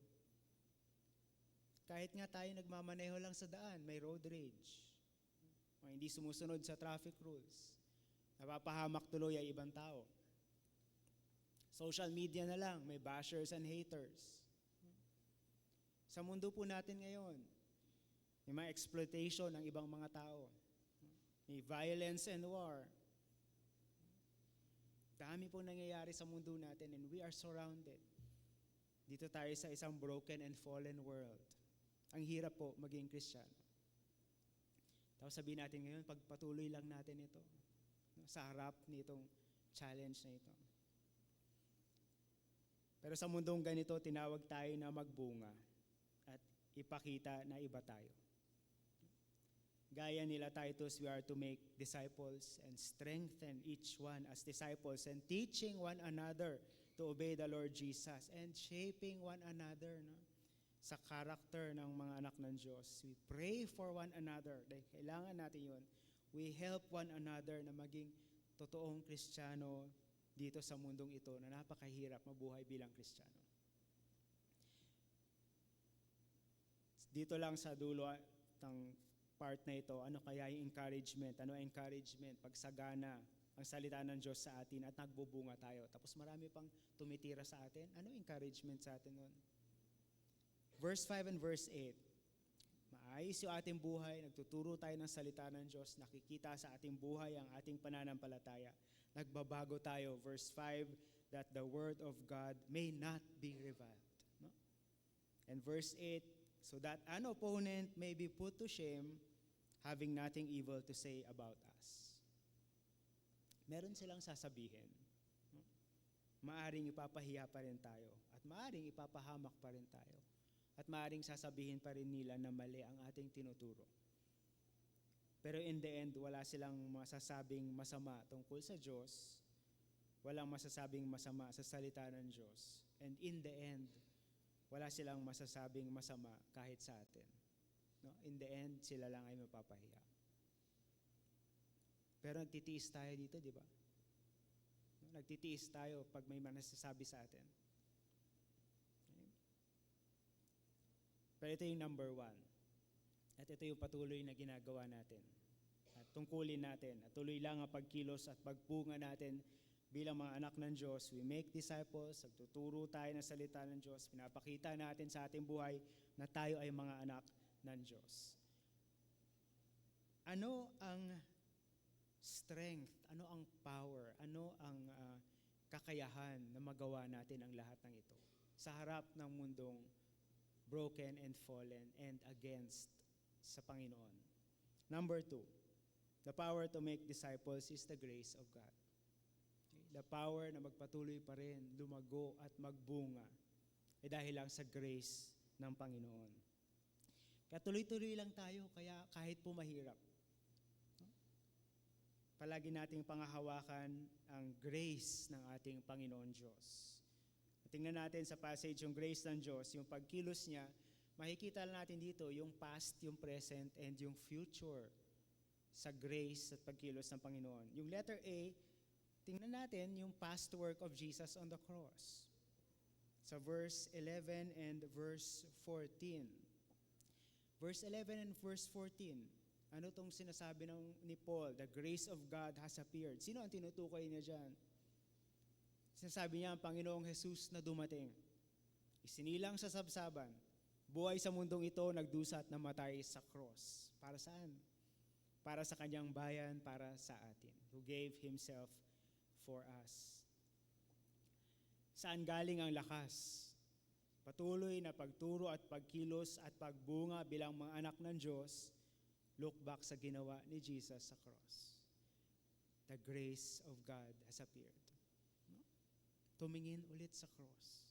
Kahit nga tayo nagmamaneho lang sa daan, may road rage. O hindi sumusunod sa traffic rules. Napapahamak tuloy ay ibang tao. Social media na lang, may bashers and haters. Sa mundo po natin ngayon, may mga exploitation ng ibang mga tao. May violence and war. Dami po nangyayari sa mundo natin and we are surrounded. Dito tayo sa isang broken and fallen world. Ang hirap po maging Kristiyano. Tapos sabihin natin ngayon, pagpatuloy lang natin ito sa harap nitong challenge na ito. Pero sa mundong ganito, tinawag tayo na magbunga at ipakita na iba tayo. Gaya nila Titus, we are to make disciples and strengthen each one as disciples and teaching one another to obey the Lord Jesus and shaping one another, no? Sa karakter ng mga anak ng Diyos. We pray for one another. Dahil kailangan natin yun. We help one another na maging totoong Kristiyano dito sa mundong ito na napakahirap mabuhay bilang Kristiyano. Dito lang sa dulo ng part na ito, ano kaya yung encouragement? Ano ang encouragement? Pagsagana ang salita ng Diyos sa atin at nagbubunga tayo. Tapos marami pang tumitira sa atin. Ano encouragement sa atin nun? Verse 5 and verse 8. Maayos yung ating buhay, nagtuturo tayo ng salita ng Diyos, nakikita sa ating buhay ang ating pananampalataya. Nagbabago tayo. Verse 5, that the word of God may not be reviled. No? And verse 8, so that an opponent may be put to shame, having nothing evil to say about us. Meron silang sasabihin. No? Maaring ipapahiya pa rin tayo, at maaring ipapahamak pa rin tayo. At maaaring sasabihin pa rin nila na mali ang ating tinuturo. Pero in the end, wala silang masasabing masama tungkol sa Diyos. Walang masasabing masama sa salita ng Diyos. And in the end, wala silang masasabing masama kahit sa atin. No? In the end, sila lang ay mapapahiya. Pero nagtitiis tayo dito, di ba? Nagtitiis tayo pag may nasasabi sa atin. Pero ito yung number 1. At ito yung patuloy na ginagawa natin. At tungkulin natin. At tuloy lang ang pagkilos at pagbunga natin bilang mga anak ng Diyos. We make disciples, nagtuturo tayo ng salita ng Diyos. Pinapakita natin sa ating buhay na tayo ay mga anak ng Diyos. Ano ang strength? Ano ang power? Ano ang kakayahan na magawa natin ang lahat ng ito sa harap ng mundong broken and fallen and against sa Panginoon? Number 2, the power to make disciples is the grace of God. Okay? The power na magpatuloy pa rin, lumago at magbunga ay dahil lang sa grace ng Panginoon. Kaya tuloy-tuloy lang tayo, kaya kahit po mahirap. Palagi nating pangahawakan ang grace ng ating Panginoon Diyos. Tingnan natin sa passage yung grace ng Diyos, yung pagkilos niya, makikita natin dito yung past, yung present, and yung future sa grace at pagkilos ng Panginoon. Yung letter A, tingnan natin yung past work of Jesus on the cross. Sa verse 11 and verse 14. Verse 11 and verse 14, ano tong sinasabi ni Paul? The grace of God has appeared. Sino ang tinutukoy niya dyan? Sinasabi niya ang Panginoong Jesus na dumating. Isinilang sa sabsaban, buhay sa mundong ito, nagdusa at namatay sa cross. Para saan? para sa kanyang bayan, para sa atin, who gave Himself for us. Saan galing ang lakas? Patuloy na pagturo at pagkilos at pagbunga bilang mga anak ng Diyos, look back sa ginawa ni Jesus sa cross. The grace of God has appeared. No? Tumingin ulit sa cross.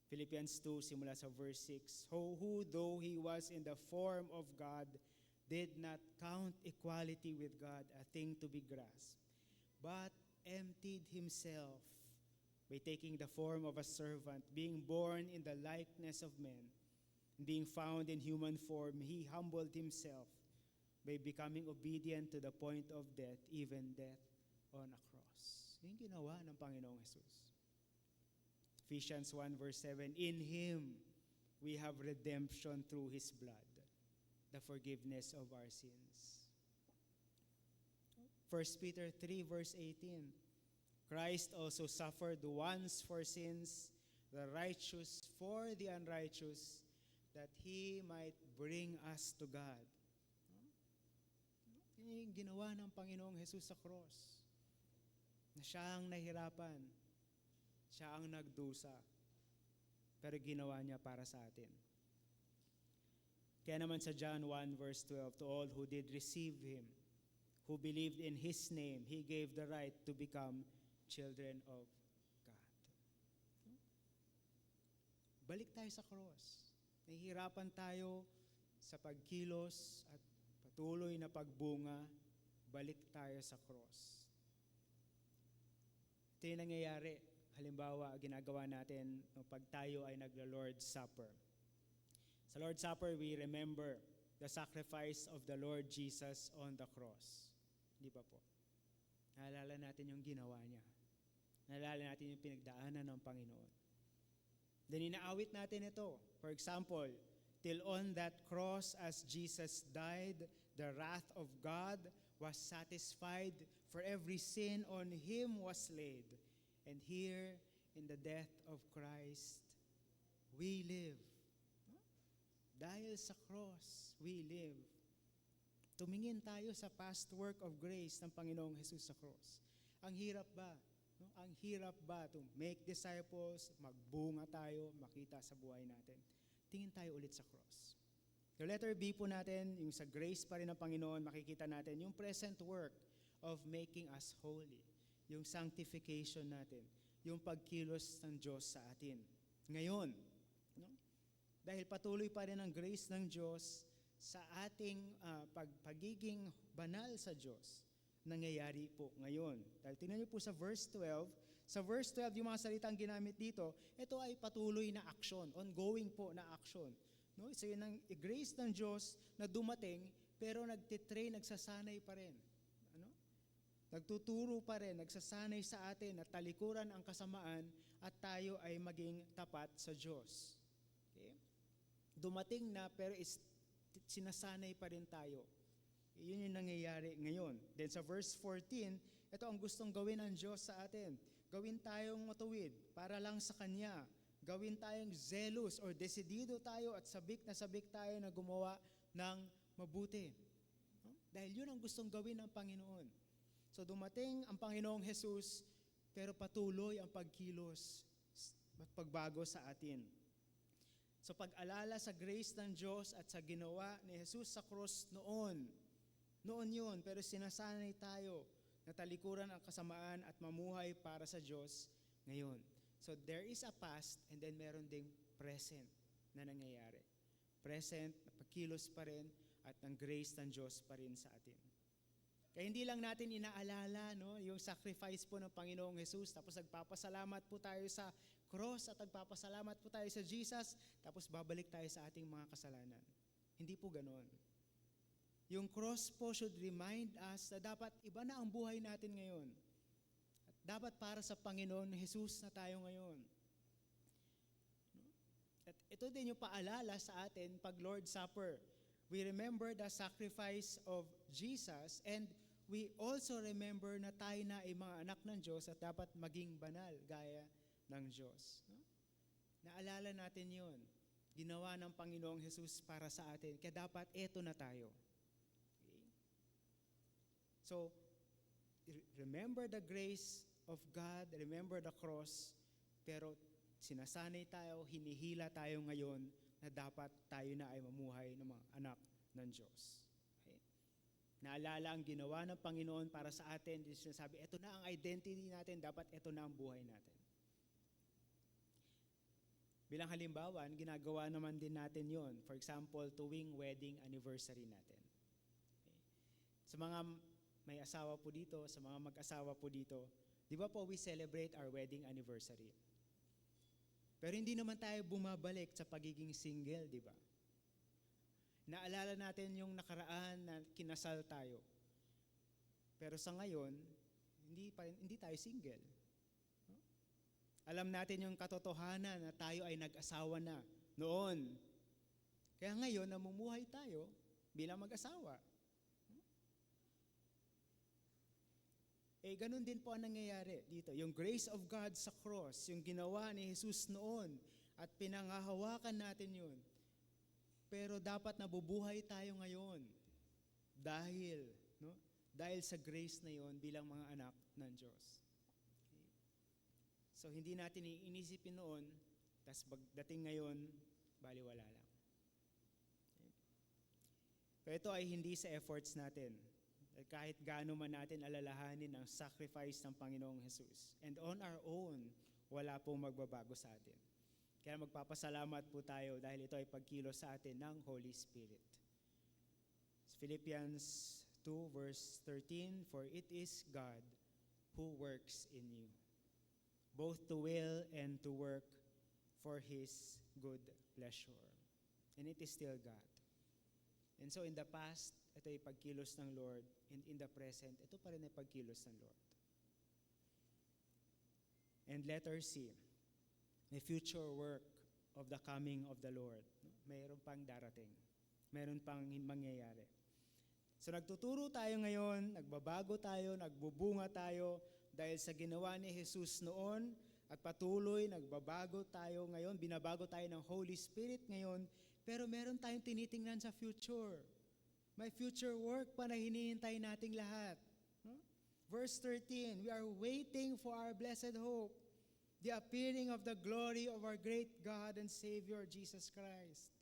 Philippians 2, simula sa verse 6, who though He was in the form of God, did not count equality with God a thing to be grasped, but emptied Himself by taking the form of a servant, being born in the likeness of men, being found in human form, He humbled Himself by becoming obedient to the point of death, even death on a cross. Yung ginawa ng Panginoong Jesus. Ephesians 1 verse 7, in Him we have redemption through His blood, the forgiveness of our sins. 1 Peter 3 verse 18, Christ also suffered once for sins, the righteous for the unrighteous, that He might bring us to God. Yan yung ginawa ng Panginoong Jesus sa cross. Na siya ang nahirapan, siya ang nagdusa, pero ginawa niya para sa atin. Kaya naman sa John 1 verse 12, to all who did receive Him, who believed in His name, He gave the right to become children of God. Balik tayo sa cross. Nahihirapan tayo sa pagkilos at patuloy na pagbunga. Balik tayo sa cross. Ito yung nangyayari. Halimbawa, ginagawa natin pag tayo ay nagla-Lord's Supper. Sa Lord's Supper, we remember the sacrifice of the Lord Jesus on the cross. Di ba po? Naalala natin yung ginawa niya. Naalala natin yung pinagdaanan ng Panginoon. Then inaawit natin ito. For example, till on that cross as Jesus died, the wrath of God was satisfied, for every sin on Him was laid. And here, in the death of Christ, we live. Dahil sa cross, we live. Tumingin tayo sa past work of grace ng Panginoong Jesus sa cross. Ang hirap ba? No? Ang hirap ba to make disciples, magbunga tayo, makita sa buhay natin? Tingin tayo ulit sa cross. Yung letter B po natin, yung sa grace pa rin ng Panginoon, makikita natin yung present work of making us holy. Yung sanctification natin, yung pagkilos ng Diyos sa atin. Ngayon, no? Dahil patuloy pa rin ang grace ng Diyos sa ating pagiging banal sa Diyos, nangyayari po ngayon. Dahil tingnan niyo po sa verse 12, sa verse 12, yung mga salitang ginamit dito, ito ay patuloy na action, ongoing po na action. No? So yun ang grace ng Diyos na dumating, pero nagtitrain, nagsasanay pa rin. Ano? Nagtuturo pa rin, nagsasanay sa atin na talikuran ang kasamaan at tayo ay maging tapat sa Diyos. Okay? Dumating na, pero sinasanay pa rin tayo. Yun yung nangyayari ngayon. Then sa verse 14, ito ang gustong gawin ng Diyos sa atin. Gawin tayong matuwid para lang sa Kanya. Gawin tayong zealous or desidido tayo at sabik tayo na gumawa ng mabuti. Dahil yun ang gustong gawin ng Panginoon. So dumating ang Panginoong Jesus, pero patuloy ang pagkilos at pagbago sa atin. So pag-alala sa grace ng Diyos at sa ginawa ni Jesus sa cross noon yun, pero sinasanay tayo na talikuran ang kasamaan at mamuhay para sa Diyos ngayon. So there is a past and then meron ding present na nangyayari. Present, pagkilos pa rin at ang grace ng Diyos pa rin sa atin. Kaya hindi lang natin inaalala yung sacrifice po ng Panginoong Jesus, tapos nagpapasalamat po tayo sa cross at nagpapasalamat po tayo sa Jesus, tapos babalik tayo sa ating mga kasalanan. Hindi po ganon. Yung cross po should remind us na dapat iba na ang buhay natin ngayon. At dapat para sa Panginoon Jesus na tayo ngayon. At ito din yung paalala sa atin pag Lord's Supper. We remember the sacrifice of Jesus and we also remember na tayo na ay mga anak ng Diyos at dapat maging banal gaya ng Diyos. No? Naalala natin yun. Ginawa ng Panginoong Jesus para sa atin. Kaya dapat eto na tayo. So, remember the grace of God, remember the cross, pero sinasanay tayo, hinihila tayo ngayon na dapat tayo na ay mamuhay ng mga anak ng Diyos. Okay? Naalala ang ginawa ng Panginoon para sa atin, sinasabi, ito na ang identity natin, dapat ito na ang buhay natin. Bilang halimbawa, ginagawa naman din natin yon. For example, tuwing wedding anniversary natin. Okay. Sa mga may asawa po dito, sa mga mag-asawa po dito, di ba po we celebrate our wedding anniversary? Pero hindi naman tayo bumabalik sa pagiging single, di ba? Naalala natin yung nakaraan na kinasal tayo. Pero sa ngayon, hindi tayo single. Alam natin yung katotohanan na tayo ay nag-asawa na noon. Kaya ngayon, namumuhay tayo bilang mag-asawa. Ganun din po ang nangyayari dito. Yung grace of God sa cross, yung ginawa ni Jesus noon, at pinangahawakan natin yun. Pero dapat nabubuhay tayo ngayon dahil sa grace na yon bilang mga anak ng Diyos. So, hindi natin iinisipin noon, tas pagdating ngayon, baliwala lang. Okay. Pero ito ay hindi sa efforts natin. Kahit gaano man natin alalahanin ang sacrifice ng Panginoong Jesus. And on our own, wala pong magbabago sa atin. Kaya magpapasalamat po tayo dahil ito ay pagkilos sa atin ng Holy Spirit. Philippians 2 verse 13, for it is God who works in you, both to will and to work for His good pleasure. And it is still God. And so in the past, ito ay pagkilos ng Lord. And in the present, ito pa rin ay pagkilos ng Lord. And letter C, the future work of the coming of the Lord. Mayroon pang darating. Mayroon pang mangyayari. So nagtuturo tayo ngayon, nagbabago tayo, nagbubunga tayo, dahil sa ginawa ni Jesus noon at patuloy nagbabago tayo ngayon, binabago tayo ng Holy Spirit ngayon, pero meron tayong tinitingnan sa future. May future work pa na hinihintay nating lahat. Verse 13, we are waiting for our blessed hope, the appearing of the glory of our great God and Savior, Jesus Christ.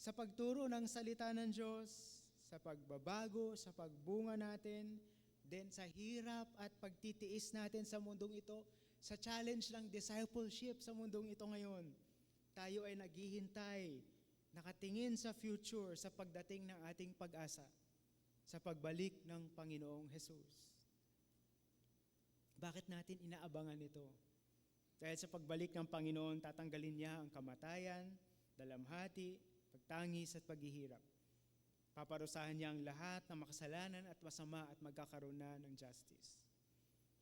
Sa pagturo ng salita ng Diyos, sa pagbabago, sa pagbunga natin, then sa hirap at pagtitiis natin sa mundong ito, sa challenge ng discipleship sa mundong ito ngayon, tayo ay naghihintay, nakatingin sa future, sa pagdating ng ating pag-asa, sa pagbalik ng Panginoong Jesus. Bakit natin inaabangan ito? Dahil sa pagbalik ng Panginoon, tatanggalin niya ang kamatayan, dalamhati, pagtangis at paghihirap. Paparusahan niya ang lahat ng makasalanan at masama at magkakaroon na ng justice.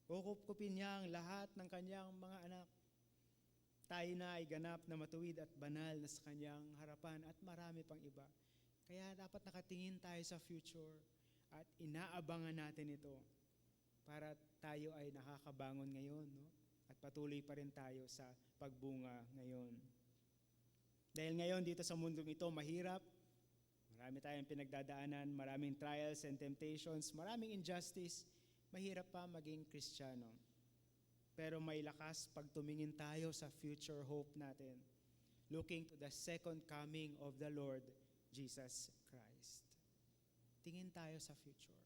Kukupkupin niya ang lahat ng kanyang mga anak. Tayo na ay ganap na matuwid at banal na sa kanyang harapan at marami pang iba. Kaya dapat nakatingin tayo sa future at inaabangan natin ito para tayo ay nakakabangon ngayon, no? At patuloy pa rin tayo sa pagbunga ngayon. Dahil ngayon dito sa mundong ito mahirap, marami tayong pinagdadaanan, maraming trials and temptations, maraming injustice, mahirap pa maging Kristiyano. Pero may lakas pag tumingin tayo sa future hope natin, looking to the second coming of the Lord Jesus Christ. Tingin tayo sa future.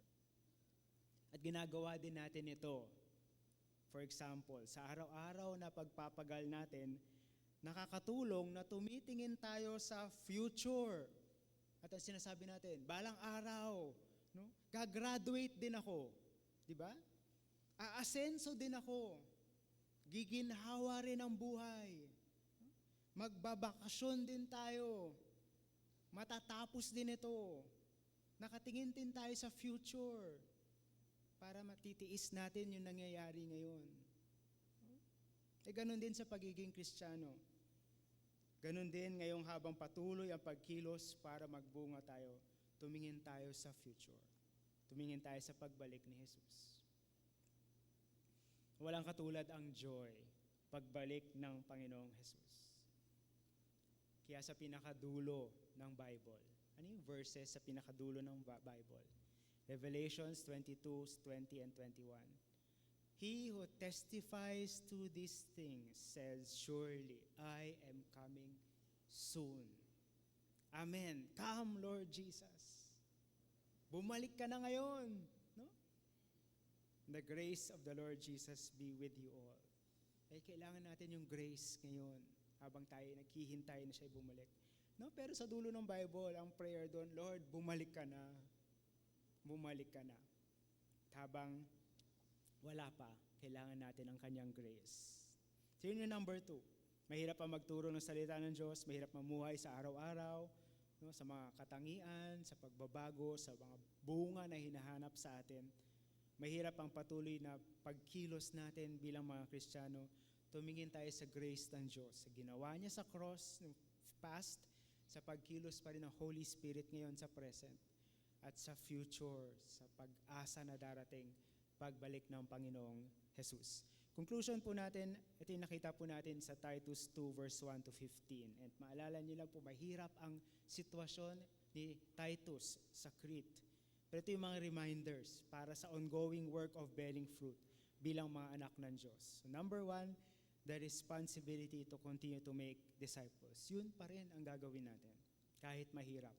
At ginagawa din natin ito. For example, sa araw-araw na pagpapagal natin, nakakatulong na tumitingin tayo sa future. At ang sinasabi natin, balang araw, no? Gagraduate din ako. Di ba? Aasenso din ako. Giginhawa rin ang buhay. Magbabakasyon din tayo. Matatapos din ito. Nakatingin din tayo sa future para matitiis natin yung nangyayari ngayon. Ganun din sa pagiging Kristiyano. Ganun din ngayong habang patuloy ang pagkilos para magbunga tayo, tumingin tayo sa future. Tumingin tayo sa pagbalik ni Jesus. Walang katulad ang joy, pagbalik ng Panginoong Jesus. Kaya sa pinakadulo ng Bible, ano yung verses sa pinakadulo ng Bible. Revelations 22:20 and 21. He who testifies to these things says, surely I am coming soon. Amen. Come, Lord Jesus. Bumalik ka na ngayon. No? The grace of the Lord Jesus be with you all. Ay kailangan natin yung grace ngayon habang tayo naghihintay na siya bumalik. No, pero sa dulo ng Bible, ang prayer doon, Lord, bumalik ka na. Bumalik ka na. At habang wala pa, kailangan natin ang kanyang grace. So yun yung number 2. Mahirap pa magturo ng salita ng Diyos, mahirap mamuhay sa araw-araw, no, sa mga katangian, sa pagbabago, sa mga bunga na hinahanap sa atin. Mahirap ang patuloy na pagkilos natin bilang mga Kristiyano, tumingin tayo sa grace ng Diyos. Sa ginawa niya sa cross, ng past, sa pagkilos pa rin ng Holy Spirit ngayon sa present, at sa future, sa pag-asa na darating, pagbalik ng Panginoong Jesus. Conclusion po natin, ito yung nakita po natin sa Titus 2 verse 1 to 15. And maalala niyo lang po, mahirap ang sitwasyon ni Titus sa Crete. Pero ito yung mga reminders para sa ongoing work of bearing fruit bilang mga anak ng Diyos. So number 1, the responsibility to continue to make disciples. Yun pa rin ang gagawin natin, kahit mahirap.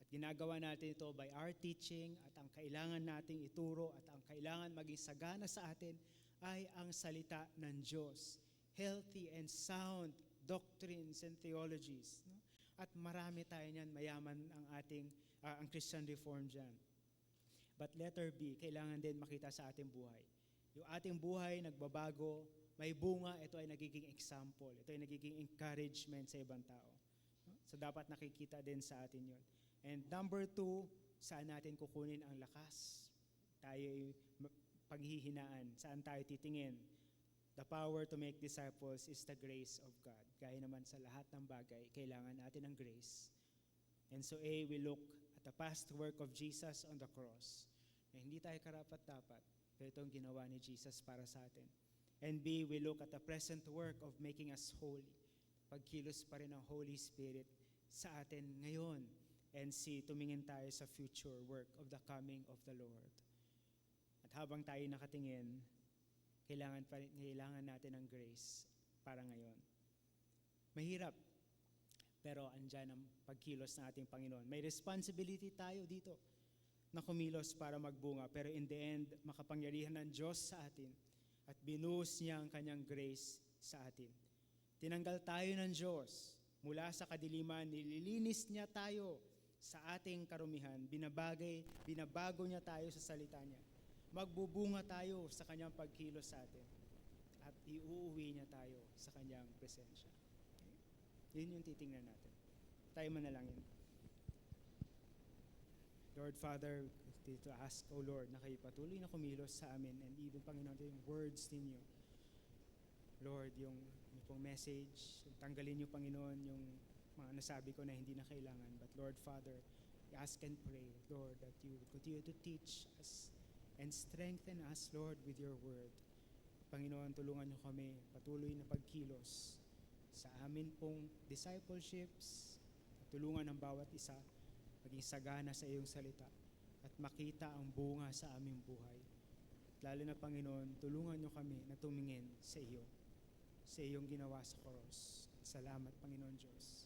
At ginagawa natin ito by our teaching, at ang kailangan nating ituro at ang kailangan maging sagana sa atin ay ang salita ng Diyos. Healthy and sound doctrines and theologies. No? At marami tayo niyan, mayaman ang ating ang Christian Reform dyan. But letter B, kailangan din makita sa ating buhay. Yung ating buhay nagbabago, may bunga, ito ay nagiging example. Ito ay nagiging encouragement sa ibang tao. No? So dapat nakikita din sa atin yun. And number 2, saan natin kukunin ang lakas? Tayo ay paghihinaan. Saan tayo titingin? The power to make disciples is the grace of God. Gaya naman sa lahat ng bagay, kailangan natin ng grace. And so A, we look at the past work of Jesus on the cross. Na hindi tayo karapat-dapat, pero itong ginawa ni Jesus para sa atin. And B, we look at the present work of making us holy. Pagkilos pa rin ng Holy Spirit sa atin ngayon. And C, tumingin tayo sa future work of the coming of the Lord. At habang tayo nakatingin, kailangan natin ng grace para ngayon. Mahirap, pero andyan ang pagkilos ng ating Panginoon. May responsibility tayo dito na kumilos para magbunga, pero in the end, makapangyarihan ng Diyos sa atin at binuhos niya ang kanyang grace sa atin. Tinanggal tayo ng Diyos mula sa kadiliman, nililinis niya tayo sa ating karumihan, binabago niya tayo sa salita niya. Magbubunga tayo sa kanyang pagkilos sa atin at iuuwi niya tayo sa kanyang presensya. Okay? Yun yung titingnan natin. Tayo manalangin. Lord Father, dito ask, O Lord, na kayo patuloy na kumilos sa amin, and even, Panginoon, yung words ninyo. Lord, yung pong message, tanggalin niyo, Panginoon, yung mga nasabi ko na hindi na kailangan. But Lord Father, I ask and pray, Lord, that you would continue to teach us and strengthen us, Lord, with your word. Panginoon, tulungan niyo kami patuloy na pagkilos sa amin pong discipleships, tulungan ng bawat isa, maging sagana sa iyong salita, at makita ang bunga sa aming buhay. At lalo na, Panginoon, tulungan niyo kami na tumingin sa iyo, sa iyong ginawa sa cross. Salamat, Panginoon Diyos,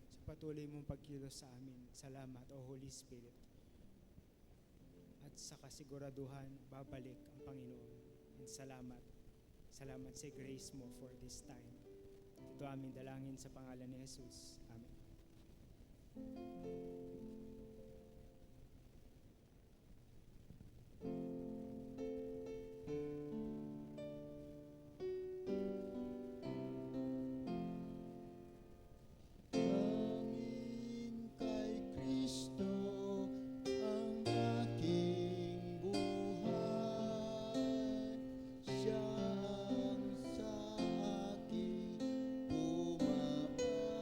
sa patuloy mong pagkilos sa amin. Salamat, O Holy Spirit. At sa kasiguraduhan, babalik ang Panginoon. And salamat. Salamat sa grace mo for this time. Ito aming dalangin sa pangalan ni Jesus. Amen. Tanging kay Kristo ang aking buhay. Siya ang sa akin pumapatnubay.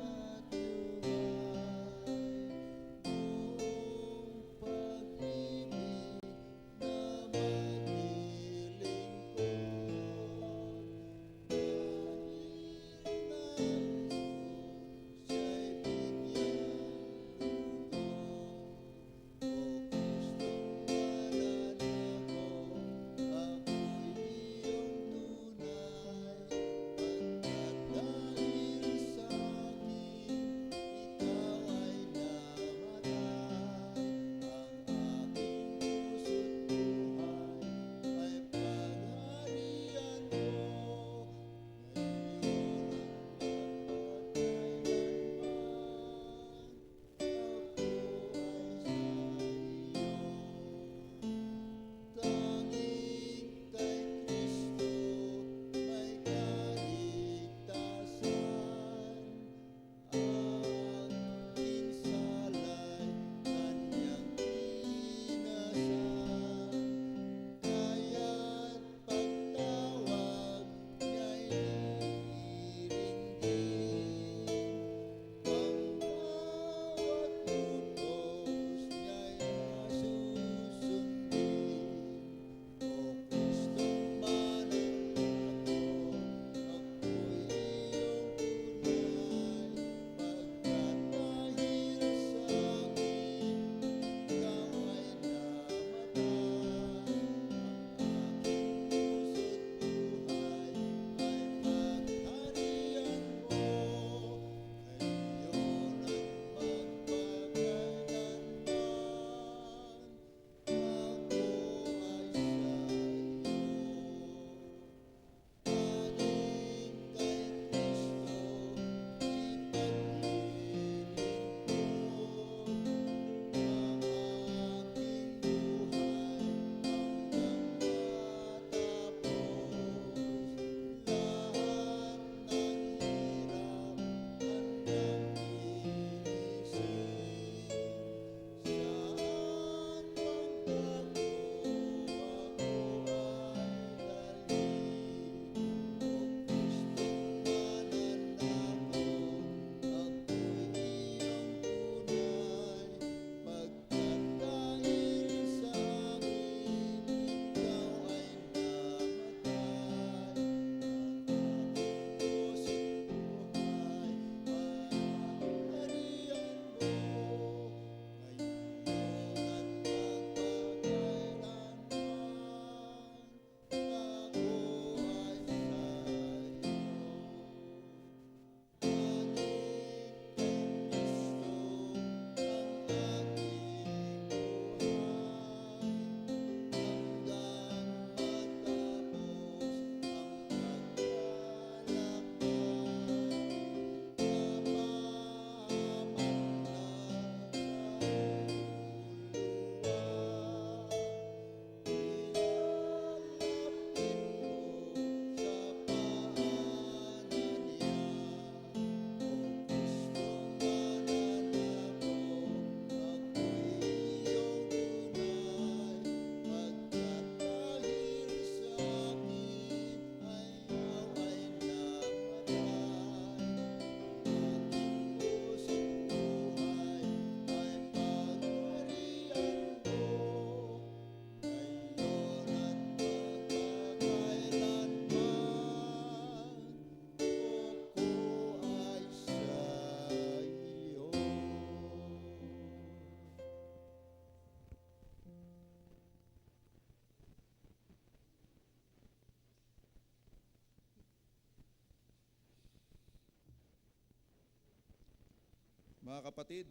Mga kapatid,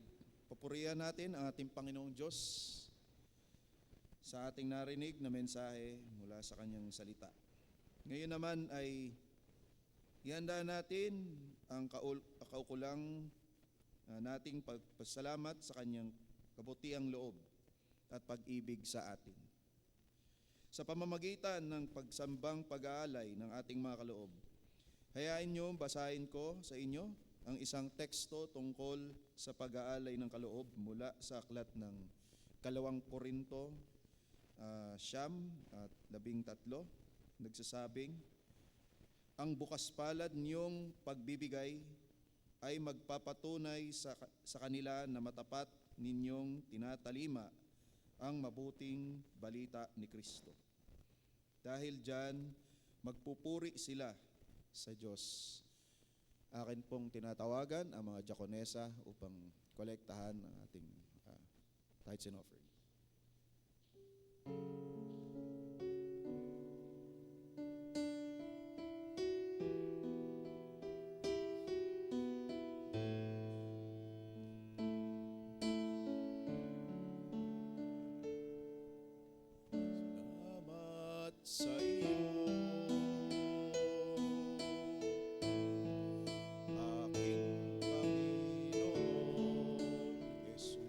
papurihan natin ang ating Panginoong Diyos sa ating narinig na mensahe mula sa Kanyang salita. Ngayon naman ay ihanda natin ang kaukulang nating pagpasalamat sa Kanyang kabutiang loob at pag-ibig sa atin. Sa pamamagitan ng pagsambang pag-aalay ng ating mga kaloob, hayain niyo basahin ko sa inyo ang isang teksto tungkol sa pag-aalay ng kaloob mula sa aklat ng 2 Korinto 9:13, nagsasabing, ang bukas palad niyong pagbibigay ay magpapatunay sa kanila na matapat ninyong tinatalima ang mabuting balita ni Kristo. Dahil diyan, magpupuri sila sa Diyos. Akin pong tinatawagan ang mga diakonesa upang kolektahan ang ating tithes and offering. Salamat sa iyo, aking Panginoong Jesus.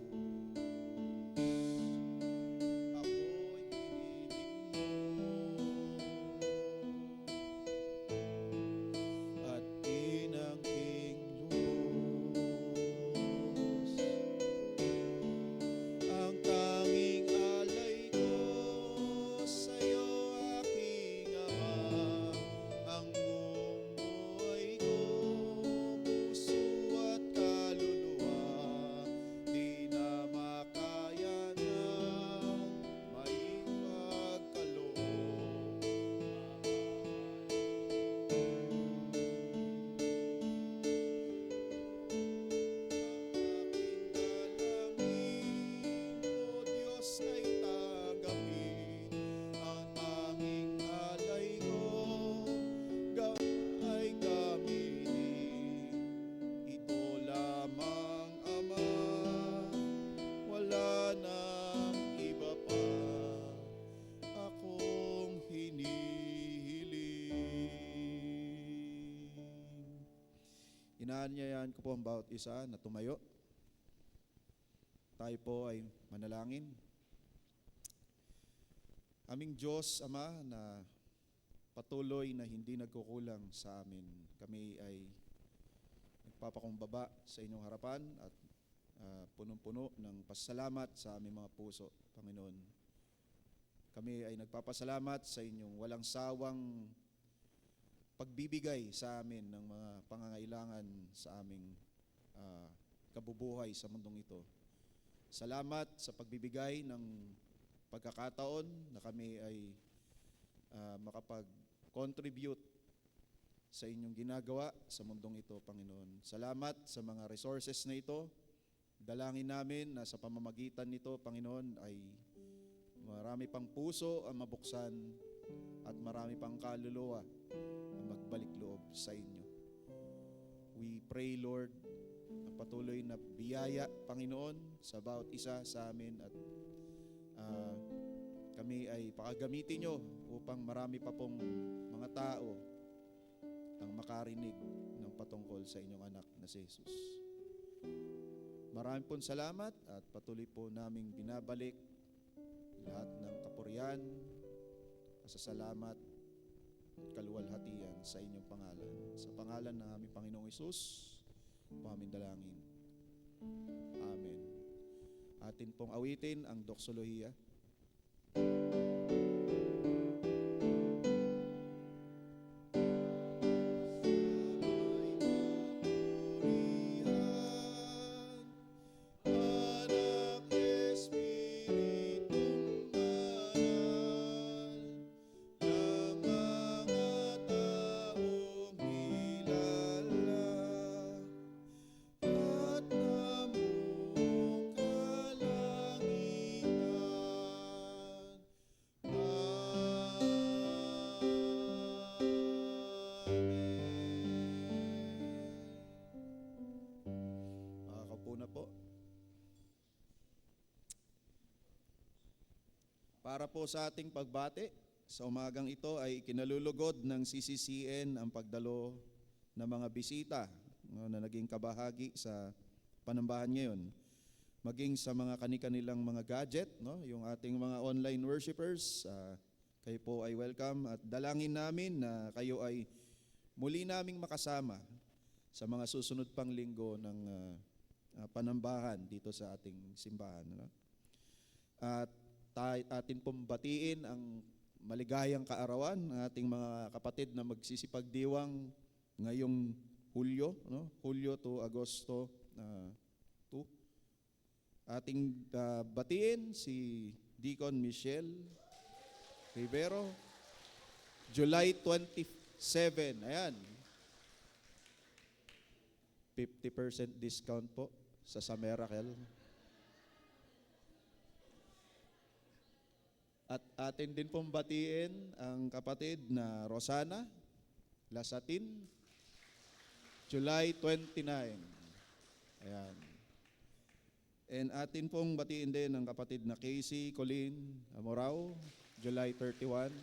Ako'y piniling mo at inangking lubos. Ang tanging alay ko sa'yo, aking Ama, ang bumuhay ko, puso at kaluluwa, di na makaya ng maipagkaloob. Aking dalangin, O Diyos, ay tanggapin ang tanging alay ko, ay gamitin. Ito lamang, Ama, wala nang iba pa akong hinihiling. Inaanyayahan ko po ang bawat isa na tumayo. Tayo po ay manalangin. Aming Diyos, Ama, na patuloy na hindi nagkukulang sa amin. Kami ay nagpapakumbaba sa inyong harapan at punong-puno ng pasalamat sa aming mga puso, Panginoon. Kami ay nagpapasalamat sa inyong walang sawang pagbibigay sa amin ng mga pangangailangan sa aming kabubuhay sa mundong ito. Salamat sa pagbibigay ng pagkakataon na kami ay makapag-contribute sa inyong ginagawa sa mundong ito, Panginoon. Salamat sa mga resources na ito. Dalangin namin na sa pamamagitan nito, Panginoon, ay marami pang puso ang mabuksan at marami pang kaluluwa ang magbalik loob sa inyo. We pray, Lord, na patuloy na biyaya, Panginoon, sa bawat isa sa amin at kami ay pakagamitin nyo upang marami pa pong mga tao ang makarinig ng patungkol sa inyong anak na si Jesus. Marami pong salamat at patuloy po naming binabalik lahat ng kapurihan, pasasalamat at kaluwalhatian sa inyong pangalan. Sa pangalan ng aming Panginoong Hesus, po aming dalangin. Amen. Atin pong awitin ang doksolohiya. At namong kalangitan Para po sa ating pagbati, sa umagang ito ay ikinalulugod ng CCCN ang pagdalo ng mga bisita no, na naging kabahagi sa panambahan ngayon. Maging sa mga kani-kanilang mga gadget, no, yung ating mga online worshipers, kayo po ay welcome at dalangin namin na kayo ay muli naming makasama sa mga susunod pang linggo ng panambahan dito sa ating simbahan. No? At atin pong batiin ang maligayang kaarawan ng ating mga kapatid na magsisipagdiwang ngayong Hulyo, no? Hulyo to Agosto 2. Ating batiin si Deacon Michelle Rivero, July 27. Ayan. 50% discount po sa Miracle. At atin din pong batiin ang kapatid na Rosana Lasatin, July 29. Ayan. And atin pong batiin din ang kapatid na Casey Colleen Amorao, July 31.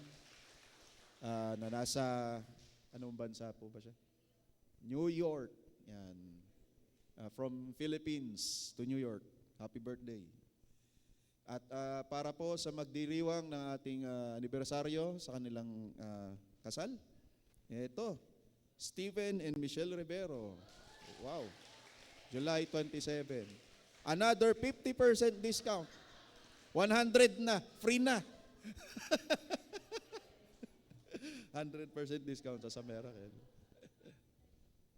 Na nasa, anong bansa po ba siya? New York. Yan. From Philippines to New York. Happy birthday. At para po sa magdiriwang ng ating anibersaryo sa kanilang kasal, ito, Stephen and Michelle Rivero. Wow. July 27. Another 50% discount. 100 na. Free na. 100% discount sa Miracle.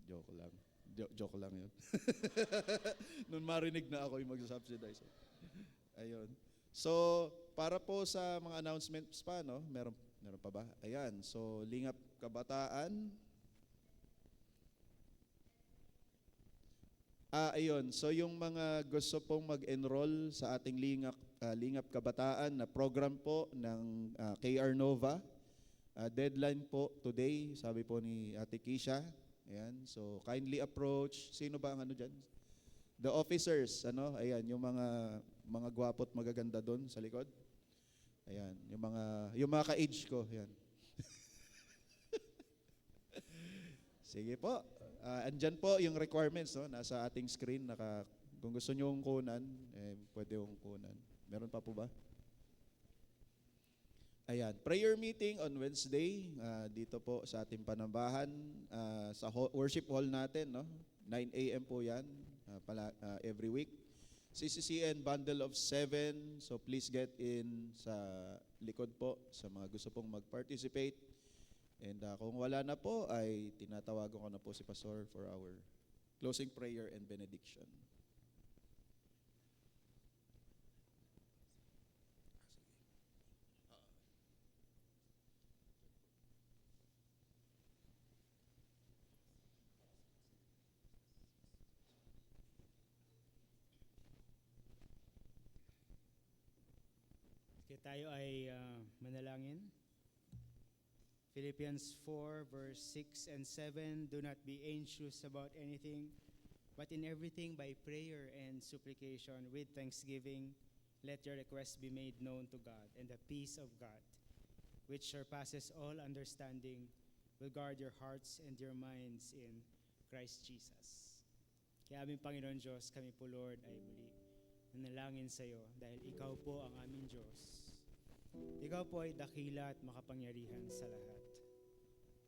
Joke lang. Joke lang yun. Noon marinig na ako yung mag-subsidize. Ayun. So, para po sa mga announcements pa, no? Meron pa ba? Ayan. So, Lingap Kabataan. Ayun. So, yung mga gusto pong mag-enroll sa ating Lingap Kabataan na program po ng KR Nova. Deadline po today, sabi po ni Ate Kisha. Ayan. So, kindly approach. Sino ba ang ano dyan? The officers, ano? Ayan, yung mga gwapo't magaganda doon sa likod. Ayan, yung mga ka-age ko, ayan. Sige po. Andyan po yung requirements, no? Nasa ating screen. Kung gusto nyo kunan, pwede yung kunan. Meron pa po ba? Ayan, prayer meeting on Wednesday, dito po sa ating panambahan, sa worship hall natin, no? 9 a.m. po yan, every week. CCCN bundle of 7, so please get in sa likod po sa mga gusto pong mag-participate. And kung wala na po, ay tinatawagan ko na po si Pastor for our closing prayer and benediction. Okay, tayo ay manalangin. Philippians 4 verse 6 and 7, do not be anxious about anything, but in everything by prayer and supplication with thanksgiving, let your requests be made known to God, and the peace of God, which surpasses all understanding, will guard your hearts and your minds in Christ Jesus. Kaya aming Panginoon Diyos, kami po Lord ay muli nanalangin sa iyo dahil ikaw po ang aming Diyos. Ikaw po ay dakila at makapangyarihan sa lahat.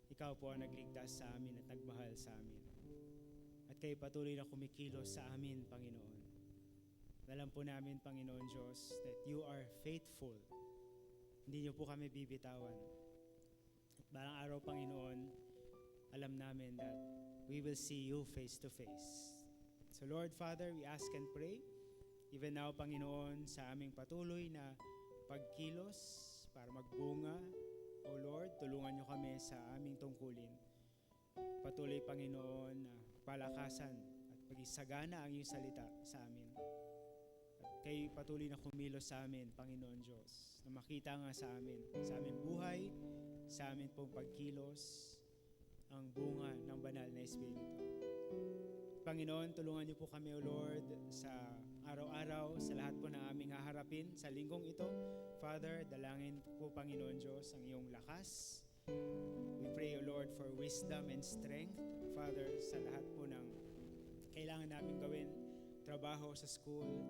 Ikaw po ang nagligtas sa amin at nagmahal sa amin. At kayo patuloy na kumikilos sa amin, Panginoon. Alam po namin, Panginoon Diyos, that you are faithful. Hindi niyo po kami bibitawan. At balang araw, Panginoon, alam namin that we will see you face to face. So Lord, Father, we ask and pray, even now, Panginoon, sa aming patuloy na pagkilos para magbunga. O Lord, tulungan niyo kami sa aming tungkulin. Patuloy, Panginoon, na palakasan at pagisagana ang iyong salita sa amin. At kayo patuloy na kumilos sa amin, Panginoon Diyos, na makita nga sa aming buhay, sa amin pong pagkilos, ang bunga ng banal na Espiritu. Panginoon, tulungan niyo po kami, O Lord, sa araw-araw, sa lahat po ng aming haharap. harapin sa linggong ito. Father, dalangin po Panginoon Diyos ang iyong lakas. We pray, O Lord, for wisdom and strength. Father, sa lahat po ng kailangan namin gawin, trabaho sa school,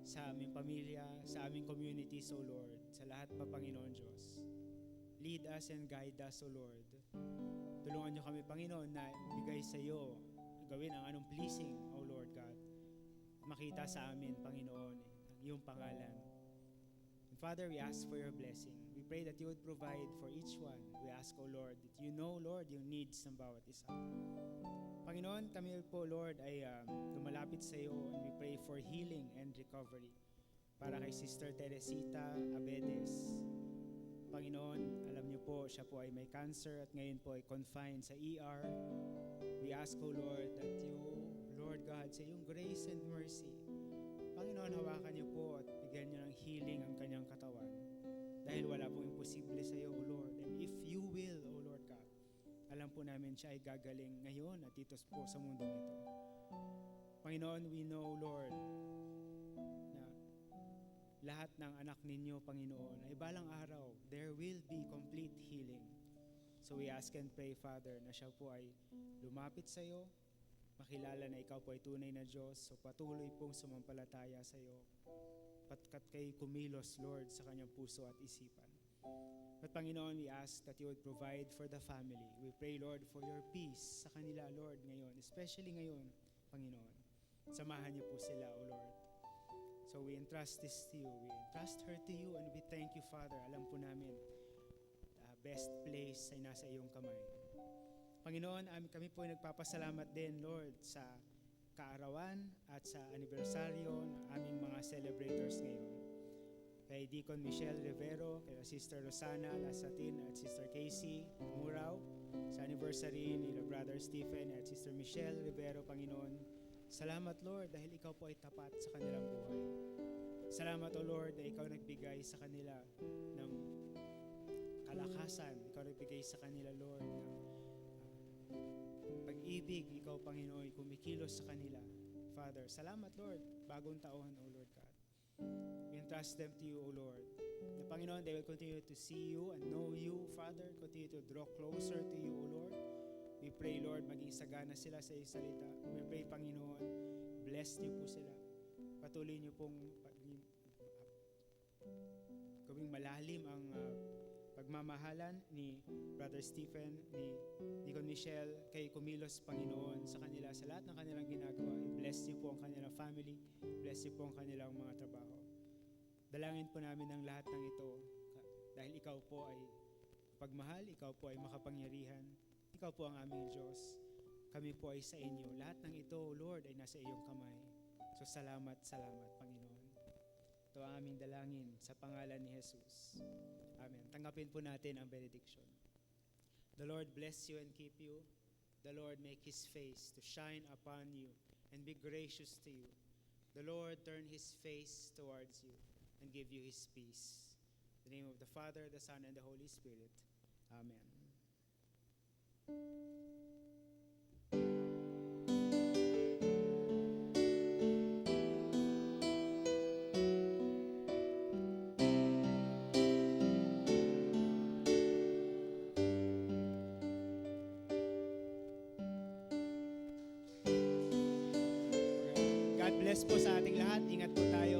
sa aming pamilya, sa aming communities, O Lord, sa lahat pa, Panginoon Diyos. Lead us and guide us, O Lord. Tulungan niyo kami, Panginoon, na ibigay sa iyo, gawin ang anong pleasing, O Lord God. Makita sa amin, Panginoon, ang iyong pangalan. And Father, we ask for your blessing. We pray that you would provide for each one. We ask, O Lord, that you know, Lord, yung needs ng bawat isa. Panginoon, kami po, Lord, ay lumalapit sa iyo and we pray for healing and recovery para kay Sister Teresita Abedes. Panginoon, alam niyo po, siya po ay may cancer at ngayon po ay confined sa ER. We ask, O Lord, that you, Lord God, sa iyong grace and mercy, Panginoon, hawakan niyo po at bigyan niyo ng healing ang kanyang katawan. Dahil wala pong imposible sa iyo, O Lord. And if you will, O Lord God, alam po namin siya ay gagaling ngayon at dito po sa mundong ito. Panginoon, we know, Lord, na lahat ng anak ninyo, Panginoon, ay balang araw, there will be complete healing. So we ask and pray, Father, na siya po ay lumapit sa iyo, makilala na ikaw po ay tunay na Diyos, so patuloy pong sumampalataya sa iyo, patkat kay kumilos, Lord, sa kanyang puso at isipan. But Panginoon, we ask that you would provide for the family. We pray, Lord, for your peace sa kanila, Lord, ngayon, especially ngayon, Panginoon. Samahan niyo po sila, O Lord. So we entrust this to you. We entrust her to you and we thank you, Father. Alam po namin, best place ay nasa iyong kamay. Panginoon, kami po ay nagpapasalamat din, Lord, sa kaarawan at sa anibersaryo ng aming mga celebrators ngayon. Kay Deacon Michelle Rivero, kay Sister Rosana Lasatin at Sister Casey Murao, sa anniversary ni Brother Stephen at Sister Michelle Rivero, Panginoon. Salamat, Lord, dahil ikaw po ay tapat sa kanilang buhay. Salamat, O Lord, na ikaw nagbigay sa kanila ng kalakasan. Ikaw nagbigay sa kanila, Lord, ng pag-ibig. Ikaw, Panginoon, kumikilos sa kanila. Father, salamat, Lord, bagong taon, O Lord God. We entrust them to you, O Lord. The Panginoon, they will continue to see you and know you, Father. Continue to draw closer to you, O Lord. We pray, Lord, maging sagana sila sa iyong salita. We pray, Panginoon, bless niyo po sila. Patuloy niyo pong gawing malalim ang pagmamahalan ni Brother Stephen, ni Deacon Michelle, kay kumilos, Panginoon, sa kanila, sa lahat ng kanilang ginagawa. Bless niyo po ang kanilang family. Bless niyo po ang kanilang mga trabaho. Dalangin po namin ang lahat ng ito dahil ikaw po ay pagmahal, ikaw po ay makapangyarihan. Ikaw po ang aming Diyos. Kami po ay sa inyo. Lahat ng ito, Lord, ay nasa iyong kamay. So salamat, Panginoon. Ito ang aming dalangin sa pangalan ni Jesus. Amen. Tanggapin po natin ang benediction. The Lord bless you and keep you. The Lord make His face to shine upon you and be gracious to you. The Lord turn His face towards you and give you His peace. In the name of the Father, the Son, and the Holy Spirit. Amen. God bless po sa ating lahat. Ingat po tayo.